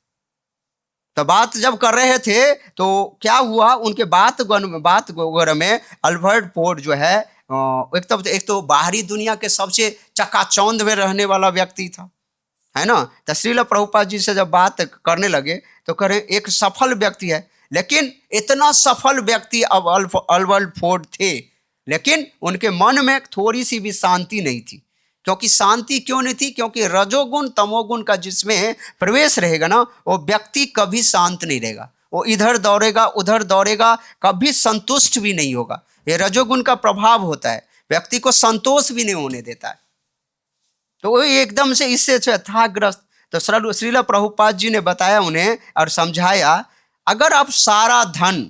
तो बात जब कर रहे थे तो क्या हुआ, उनके बात वगैरह में अल्फ्रेड फोर्ड जो है एक तो बाहरी दुनिया के सबसे चकाचौंध में रहने वाला व्यक्ति था, है ना। तो श्रील प्रभुपाद जी से जब बात करने लगे तो कह रहे एक सफल व्यक्ति है, लेकिन इतना सफल व्यक्ति अब अल्फ्रेड फोर्ड थे, लेकिन उनके मन में थोड़ी सी भी शांति नहीं थी। क्योंकि शांति क्यों नहीं थी, क्योंकि रजोगुण तमोगुण का जिसमें प्रवेश रहेगा ना, वो व्यक्ति कभी शांत नहीं रहेगा, वो इधर दौड़ेगा उधर दौड़ेगा, कभी संतुष्ट भी नहीं होगा। ये रजोगुण का प्रभाव होता है, व्यक्ति को संतोष भी नहीं होने देता है। तो वो एकदम से इससे अथाग्रस्त। तो श्रील प्रभुपाद जी ने बताया उन्हें और समझाया, अगर आप सारा धन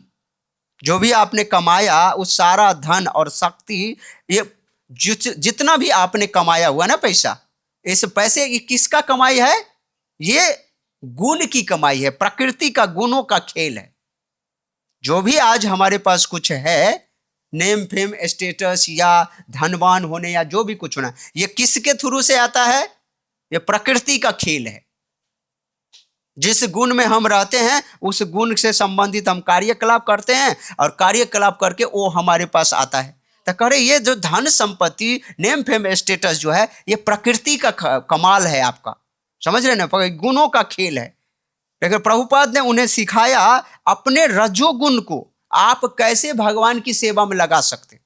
जो भी आपने कमाया, उस सारा धन और शक्ति, ये जितना भी आपने कमाया हुआ ना पैसा, इस पैसे ये किसका कमाई है, ये गुण की कमाई है, प्रकृति का गुणों का खेल है। जो भी आज हमारे पास कुछ है, नेम फेम स्टेटस या धनवान होने या जो भी कुछ होना, ये किसके थ्रू से आता है, ये प्रकृति का खेल है। जिस गुण में हम रहते हैं उस गुण से संबंधित हम कार्यकलाप करते हैं, और कार्यकलाप करके वो हमारे पास आता है। तो कह रहे ये जो धन संपत्ति नेम फेम स्टेटस जो है, ये प्रकृति का कमाल है आपका, समझ रहे ना, गुणों का खेल है। लेकिन प्रभुपाद ने उन्हें सिखाया अपने रजोगुण को आप कैसे भगवान की सेवा में लगा सकते।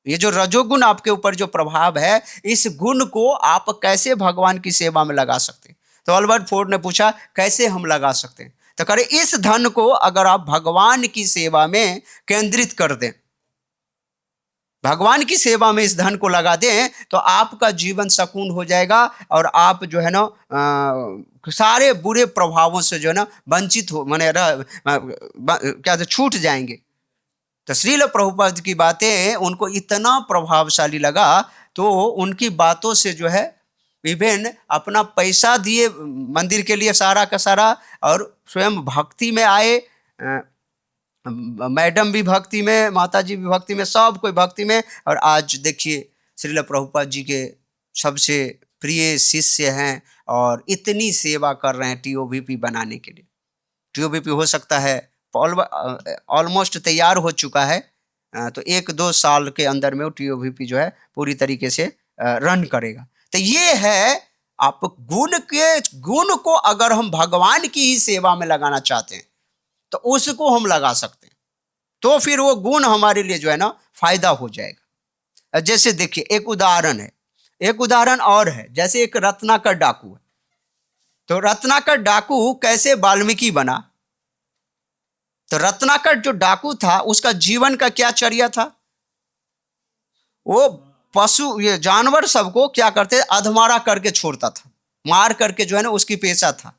ये जो रजोगुण आपके ऊपर जो प्रभाव है, इस गुण को आप कैसे भगवान की सेवा में लगा सकते। तो अल्फ्रेड फोर्ड ने पूछा कैसे हम लगा सकते हैं। तो कह रहे इस धन को अगर आप भगवान की सेवा में केंद्रित कर दें, भगवान की सेवा में इस धन को लगा दें तो आपका जीवन सुकून हो जाएगा और आप जो है ना सारे बुरे प्रभावों से जो है ना वंचित हो माने क्या छूट जाएंगे। तो श्रील प्रभुपाद की बातें उनको इतना प्रभावशाली लगा तो उनकी बातों से जो है इवन अपना पैसा दिए मंदिर के लिए सारा का सारा, और स्वयं भक्ति में आए, मैडम भी भक्ति में, माता जी भी भक्ति में, सब कोई भक्ति में। और आज देखिए श्रील प्रभुपाद जी के सबसे प्रिय शिष्य हैं और इतनी सेवा कर रहे हैं टीओबीपी बनाने के लिए। टीओबीपी हो सकता है ऑलमोस्ट तैयार हो चुका है, तो 1-2 साल के अंदर में वो टीओबीपी जो है पूरी तरीके से रन करेगा। तो ये है आप गुण को अगर हम भगवान की ही सेवा में लगाना चाहते हैं तो उसको हम लगा सकते हैं, तो फिर वो गुण हमारे लिए जो है ना फायदा हो जाएगा। जैसे देखिए एक उदाहरण और है, जैसे एक रत्नाकर डाकू है। तो रत्नाकर डाकू कैसे वाल्मीकि बना? तो रत्नाकर जो डाकू था उसका जीवन का क्या चर्या था? वो पशु ये जानवर सबको क्या करते, अधमारा करके छोड़ता था, मार करके जो है ना उसकी पेशा था।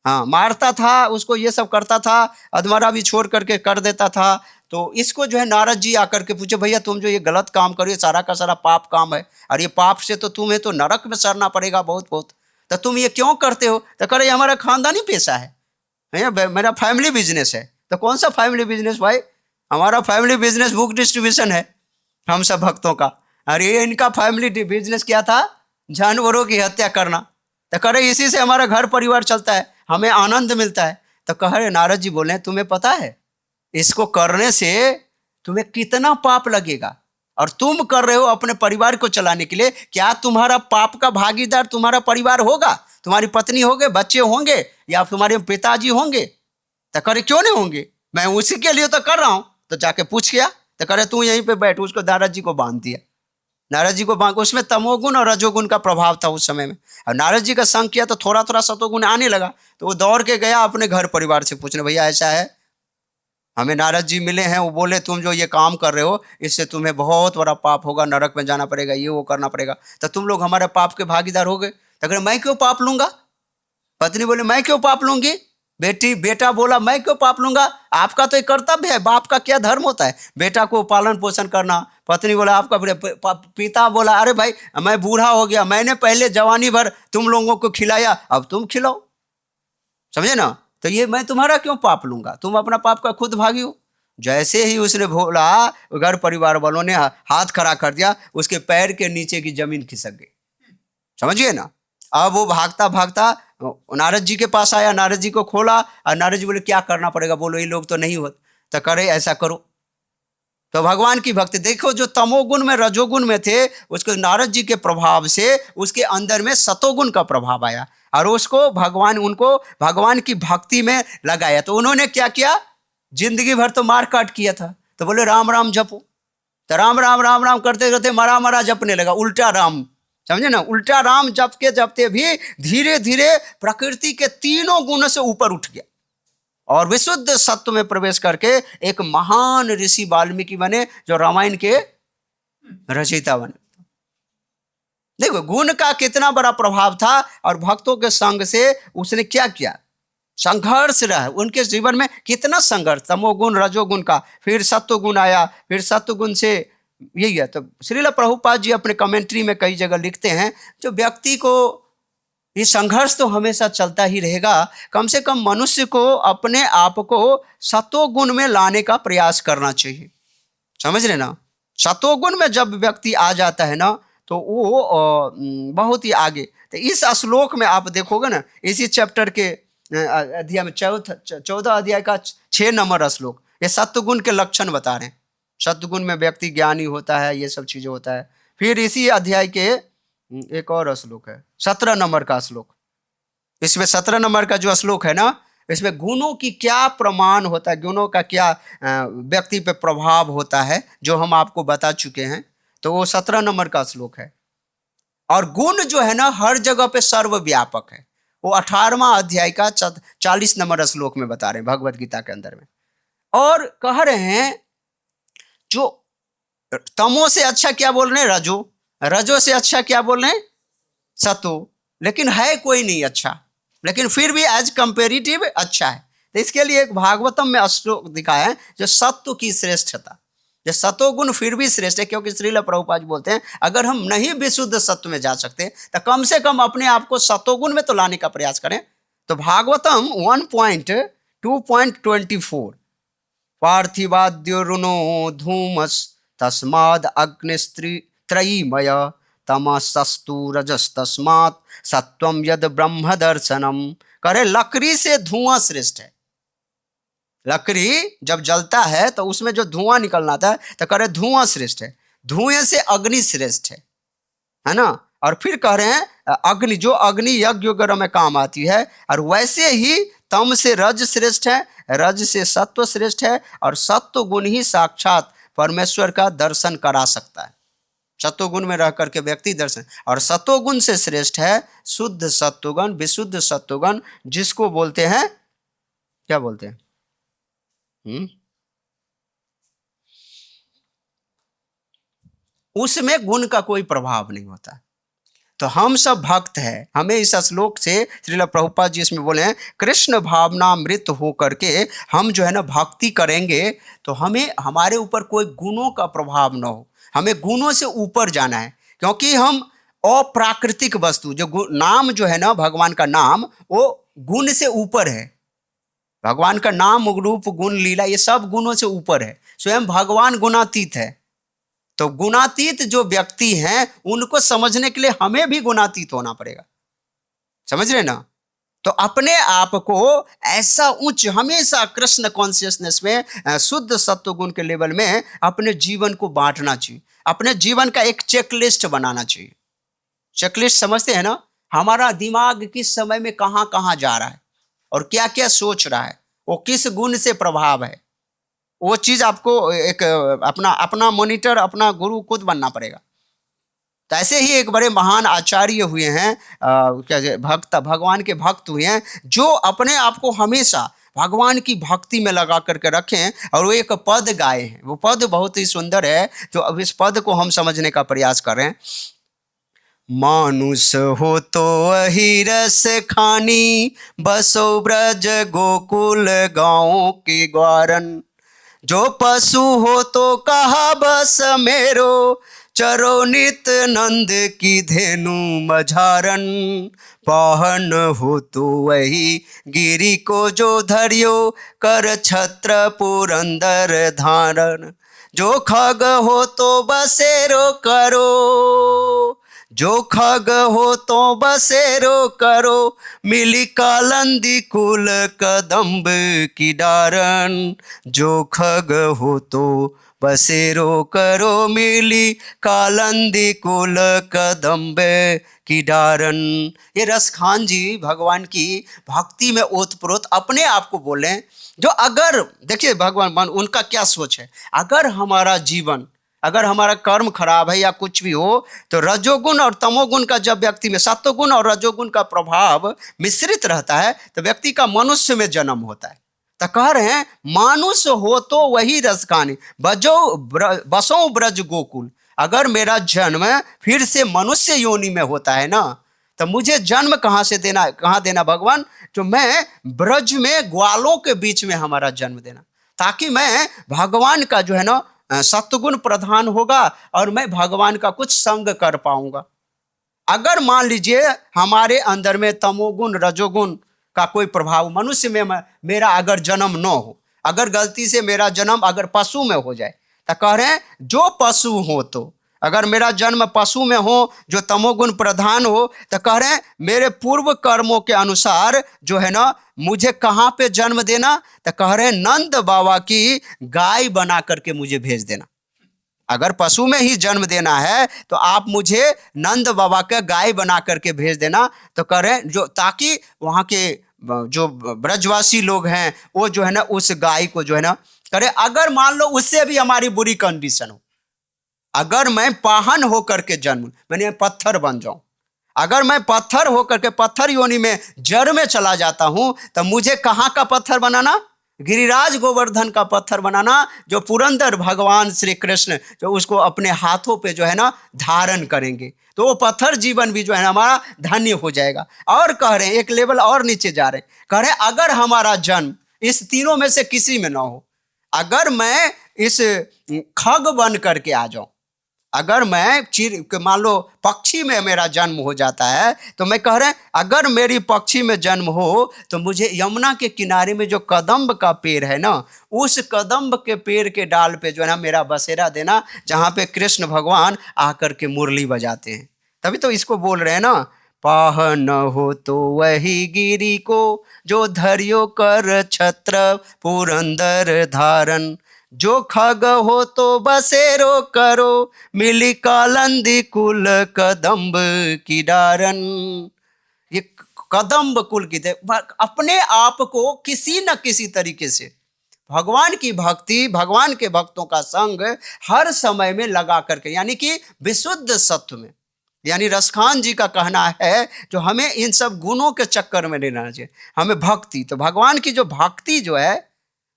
हाँ, मारता था उसको, ये सब करता था, अधमरा भी छोड़ करके कर देता था। तो इसको जो है नारद जी आकर के पूछे, भैया तुम जो ये गलत काम करो ये सारा का सारा पाप काम है, और ये पाप से तो तुम्हें तो नरक में सड़ना पड़ेगा बहुत बहुत, तो तुम ये क्यों करते हो? तो करे हमारा खानदानी पेशा है, मेरा फैमिली बिजनेस है। तो कौन सा फैमिली बिजनेस भाई? हमारा फैमिली बिजनेस बुक डिस्ट्रीब्यूशन है हम सब भक्तों का। अरे इनका फैमिली बिजनेस क्या था? जानवरों की हत्या करना। तो करे इसी से हमारा घर परिवार चलता है, हमें आनंद मिलता है। तो कहे नारद जी बोले, तुम्हें पता है इसको करने से तुम्हें कितना पाप लगेगा, और तुम कर रहे हो अपने परिवार को चलाने के लिए। क्या तुम्हारा पाप का भागीदार तुम्हारा परिवार होगा? तुम्हारी पत्नी होंगे, बच्चे होंगे, या तुम्हारे पिताजी होंगे? तो करे क्यों नहीं होंगे, मैं उसी के लिए तो कर रहा हूं। तो जाके पूछ गया, तो करे तू यहीं पे बैठ। उसको नारद जी को बांध दिया। नारद जी को बांध, उसमें तमोगुण और रजोगुण का प्रभाव था उस समय में। और नारद जी का संग किया तो थोड़ा थोड़ा सतोगुण आने लगा। तो वो दौड़ के गया अपने घर परिवार से पूछने, भैया ऐसा है, हमें नारद जी मिले हैं, वो बोले तुम जो ये काम कर रहे हो इससे तुम्हें बहुत बड़ा पाप होगा, नरक में जाना पड़ेगा, ये वो करना पड़ेगा। तो तुम लोग हमारे पाप के भागीदार हो गए। तो अगर मैं क्यों पाप लूंगा? पत्नी बोले मैं क्यों पाप लूंगी? बेटा बोला मैं क्यों पाप लूंगा? आपका तो एक कर्तव्य है, बाप का क्या धर्म होता है, बेटा को पालन पोषण करना। पत्नी बोला आपका पिता बोला अरे भाई मैं बूढ़ा हो गया, मैंने पहले जवानी भर तुम लोगों को खिलाया, अब तुम खिलाओ। समझे ना? तो ये मैं तुम्हारा क्यों पाप लूंगा, तुम अपना पाप का खुद भागी हो। जैसे ही उसने बोला, घर परिवार वालों ने हाथ खड़ा कर दिया, उसके पैर के नीचे की जमीन खिसक गई। समझिए ना? अब वो भागता भागता नारद जी के पास आया, नारद जी को खोला, और नारद जी बोले क्या करना पड़ेगा? बोलो ये लोग तो नहीं होते। तो करे ऐसा करो। तो भगवान की भक्ति देखो, जो तमोगुण में रजोगुण में थे, उसको नारद जी के प्रभाव से उसके अंदर में सतोगुण का प्रभाव आया, और उनको भगवान की भक्ति में लगाया। तो उन्होंने क्या किया? जिंदगी भर तो मार काट किया था, तो बोले राम राम जपो। तो राम राम राम राम करते करते मरा जपने लगा, उल्टा राम। समझे ना? उल्टा राम जपते जपते भी धीरे धीरे प्रकृति के तीनों गुणों से ऊपर उठ गया और विशुद्ध सत्व में प्रवेश करके एक महान ऋषि वाल्मीकि बने, जो रामायण के रचयिता बने। देखो गुण का कितना बड़ा प्रभाव था, और भक्तों के संग से उसने क्या किया? संघर्ष रहा उनके जीवन में, कितना संघर्ष, तमोगुण रजोगुण का, फिर सत्वगुण आया, फिर सत्वगुण से यही है। तो श्रील प्रभुपाद जी अपने कमेंट्री में कई जगह लिखते हैं, जो व्यक्ति को ये संघर्ष तो हमेशा चलता ही रहेगा, कम से कम मनुष्य को अपने आप को सतोगुण में लाने का प्रयास करना चाहिए। समझ रहे ना? सतोगुण में जब व्यक्ति आ जाता है ना, तो वो बहुत ही आगे। तो इस श्लोक में आप देखोगे ना, इसी चैप्टर के अध्याय में 14 अध्याय का 6 नंबर श्लोक, ये सत्वगुण के लक्षण बता रहे हैं। सत्वगुण में व्यक्ति ज्ञानी होता है, ये सब चीजें होता है। फिर इसी अध्याय के एक और श्लोक है, 17 नंबर का श्लोक। इसमें 17 नंबर का जो श्लोक है ना, इसमें गुणों की क्या प्रमाण होता है, गुणों का क्या व्यक्ति पे प्रभाव होता है, जो हम आपको बता चुके हैं। तो वो 17 नंबर का श्लोक है। और गुण जो है ना हर जगह पे सर्वव्यापक है। वो 18वां अध्याय का 40 नंबर श्लोक में बता रहे हैं, भगवत गीता के अंदर में। और कह रहे हैं जो तमो से अच्छा क्या बोल रहे हैं? रजो। रजो से अच्छा क्या बोल रहे हैं? सतो। लेकिन है कोई नहीं अच्छा, लेकिन फिर भी एज कंपेरेटिव अच्छा है। तो इसके लिए एक भागवतम में श्लोक दिखाया है जो सत्व की श्रेष्ठता, जो सतोगुण फिर भी श्रेष्ठ है, क्योंकि श्रील प्रभुपाद जी बोलते हैं अगर हम नहीं विशुद्ध सत्व में जा सकते तो कम से कम अपने आप को सतोगुण में तो लाने का प्रयास करें। तो भागवतम 1.2.24 पार्थिवाद्योरुनो धूमस तस्माद अग्निस्त्री त्रयीमय तमसस्तु रजस्तस्मात् सत्वम यद ब्रह्म दर्शनम। करे लकड़ी से धुआं श्रेष्ठ है। लकड़ी जब जलता है तो उसमें जो धुआं निकलना था, तो कह रहे धुआं श्रेष्ठ है, धुएं से अग्नि श्रेष्ठ है ना। और फिर कह रहे हैं अग्नि, जो अग्नि यज्ञ वगैरह में काम आती है, और वैसे ही तम से रज श्रेष्ठ है, रज से सत्व श्रेष्ठ है, और सत्व गुण ही साक्षात परमेश्वर का दर्शन करा सकता है। सत्वगुण में रह करके व्यक्ति दर्शन, और सत्वगुण से श्रेष्ठ है शुद्ध सत्वगुण, विशुद्ध सत्वगुण, जिसको बोलते हैं, क्या बोलते हैं? उसमें गुण का कोई प्रभाव नहीं होता। तो हम सब भक्त हैं, हमें इस श्लोक से श्रील प्रभुपाद जी इसमें बोले हैं कृष्ण भावनामृत हो करके हम जो है ना भक्ति करेंगे तो हमें हमारे ऊपर कोई गुणों का प्रभाव न हो, हमें गुणों से ऊपर जाना है, क्योंकि हम अप्राकृतिक वस्तु, जो नाम जो है ना भगवान का नाम, वो गुण से ऊपर है। भगवान का नाम, रूप, गुण, लीला, ये सब गुणों से ऊपर है। स्वयं भगवान गुणातीत है। तो गुणातीत जो व्यक्ति हैं उनको समझने के लिए हमें भी गुणातीत होना पड़ेगा, समझ रहे ना। तो अपने आप को ऐसा उच्च, हमेशा कृष्ण कॉन्शियसनेस में, शुद्ध सत्व गुण के लेवल में अपने जीवन को बांटना चाहिए। अपने जीवन का एक चेकलिस्ट बनाना चाहिए। चेकलिस्ट समझते हैं ना, हमारा दिमाग किस समय में कहाँ कहाँ जा रहा है और क्या क्या सोच रहा है, वो किस गुण से प्रभाव है, वो चीज आपको एक अपना मॉनिटर, अपना गुरु खुद बनना पड़ेगा। तो ऐसे ही एक बड़े महान आचार्य हुए हैं, क्या भक्त, भगवान के भक्त हुए हैं, जो अपने आप को हमेशा भगवान की भक्ति में लगा करके रखें, और वो एक पद गाए हैं। वो पद बहुत ही सुंदर है, जो अब इस पद को हम समझने का प्रयास करें। मानुष हो तो वही रस खानी, बसो ब्रज गोकुल गाँव के ग्वारन। जो पशु हो तो कहा बस मेरो, चरो नित नंद की धेनु मझारन। पाहन हो तो वही गिरी को जो धरियो, कर छत्र पुरंदर धारण। जो खग हो तो बसेरो करो, जो खग हो तो बसेरो करो, मिली कालंदी कुल कदम्ब की डारन। जो खग हो तो बसेरो करो, मिली कालंदी कुल कदम्ब की डारन। ये रसखान जी भगवान की भक्ति में ओतप्रोत अपने आप को बोले, जो अगर देखिए भगवान उनका क्या सोच है, अगर हमारा जीवन, अगर हमारा कर्म खराब है या कुछ भी हो, तो रजोगुण और तमोगुण का जब व्यक्ति में, सत्वगुण और रजोगुण का प्रभाव मिश्रित रहता है, तो व्यक्ति का मनुष्य में जन्म होता है। तो कह रहे हैं मानुष हो तो वही रस खानी, बसो ब्रज गोकुल। अगर मेरा जन्म फिर से मनुष्य योनि में होता है ना, तो मुझे जन्म कहाँ से देना, कहाँ देना भगवान? जो मैं ब्रज में ग्वालों के बीच में हमारा जन्म देना, ताकि मैं भगवान का जो है ना सत्वगुण प्रधान होगा और मैं भगवान का कुछ संग कर पाऊंगा। अगर मान लीजिए हमारे अंदर में तमोगुण, रजोगुण का कोई प्रभाव, मनुष्य में मेरा अगर जन्म न हो, अगर गलती से मेरा जन्म अगर पशु में हो जाए, तो कह रहे हैं जो पशु हो, तो अगर मेरा जन्म पशु में हो जो तमोगुण प्रधान हो, तो कह रहे हैं मेरे पूर्व कर्मों के अनुसार जो है ना मुझे कहाँ पे जन्म देना? तो कह रहे हैं नंद बाबा की गाय बना करके मुझे भेज देना। अगर पशु में ही जन्म देना है तो आप मुझे नंद बाबा का गाय बना करके भेज देना। तो कह रहे हैं जो, ताकि वहाँ के जो ब्रजवासी लोग हैं वो जो है ना उस गाय को जो है ना करे, अगर मान लो उससे भी हमारी बुरी कंडीशन हो, अगर मैं पाहन होकर के जन्म, मैंने पत्थर बन जाऊं, अगर मैं पत्थर होकर के पत्थर योनि में जड़ में चला जाता हूं, तो मुझे कहाँ का पत्थर बनाना? गिरिराज गोवर्धन का पत्थर बनाना, जो पुरंदर भगवान श्री कृष्ण जो उसको अपने हाथों पे जो है ना धारण करेंगे, तो वो पत्थर जीवन भी जो है ना हमारा धन्य हो जाएगा। और कह रहे हैं एक लेवल और नीचे जा रहे हैं, कह रहे हैं अगर हमारा जन्म इस तीनों में से किसी में ना हो, अगर मैं इस खग बन करके आ जाऊं, अगर मैं मान लो पक्षी में मेरा जन्म हो जाता है, तो मैं कह रहे हैं अगर मेरी पक्षी में जन्म हो तो मुझे यमुना के किनारे में जो कदम्ब का पेड़ है ना, उस कदम्ब के पेड़ के डाल पे जो है ना मेरा बसेरा देना, जहाँ पे कृष्ण भगवान आकर के मुरली बजाते हैं। तभी तो इसको बोल रहे हैं ना, पाह न हो तो वही गिरी को, जो धरियो कर छत्र पुरंदर धारण, जो खग हो तो बसेरो करो, मिली कालंदी कुल कदम्ब की डारन। ये कदम्ब कुल की अपने आप को किसी न किसी तरीके से भगवान की भक्ति, भगवान के भक्तों का संग हर समय में लगा करके, यानी कि विशुद्ध सत्व में, यानी रसखान जी का कहना है जो हमें इन सब गुणों के चक्कर में नहीं रहना चाहिए, हमें भक्ति, तो भगवान की जो भक्ति जो है,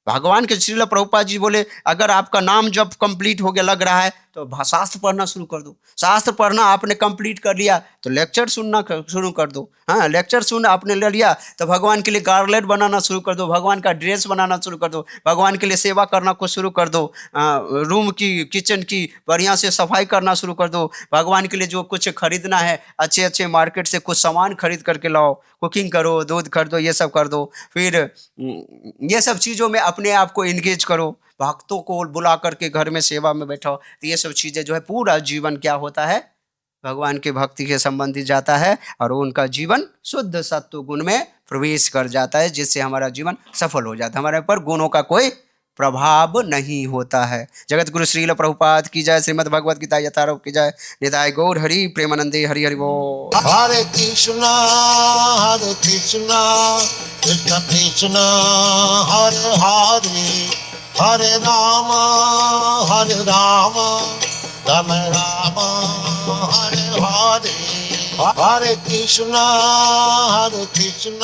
भगवान के श्रील प्रभुपाद जी बोले अगर आपका नाम जब कंप्लीट हो गया लग रहा है तो शास्त्र पढ़ना शुरू कर दो। शास्त्र पढ़ना आपने कंप्लीट कर लिया तो लेक्चर सुनना शुरू कर दो। हाँ, लेक्चर सुन आपने ले लिया तो भगवान के लिए गार्लेट बनाना शुरू कर दो, भगवान का ड्रेस बनाना शुरू कर दो, भगवान के लिए सेवा करना को शुरू कर दो, रूम की किचन की बढ़िया से सफाई करना शुरू कर दो, भगवान के लिए जो कुछ खरीदना है अच्छे अच्छे मार्केट से कुछ सामान खरीद करके लाओ, कुकिंग करो, दूध खरीदो, ये सब कर दो, फिर ये सब चीज़ों में अपने आप को इंगेज करो, भक्तों को बुला करके घर में सेवा में बैठाओ। तो ये सब चीज़ें जो है पूरा जीवन क्या होता है, भगवान के भक्ति के संबंधित जाता है और उनका जीवन शुद्ध सत्व गुण में प्रवेश कर जाता है, जिससे हमारा जीवन सफल हो जाता है, हमारे पर गुणों का कोई प्रभाव नहीं होता है। जगत गुरु श्रील प्रभुपाद की जय, श्रीमद् भगवद गीता यथारूप की जय, निताय गौर हरि प्रेमानंदे हरि हरि बोल। हरे कृष्णा कृष्ण कृष्ण हरे हरे, हरे राम राम राम हरे हरे, हरे कृष्णा कृष्ण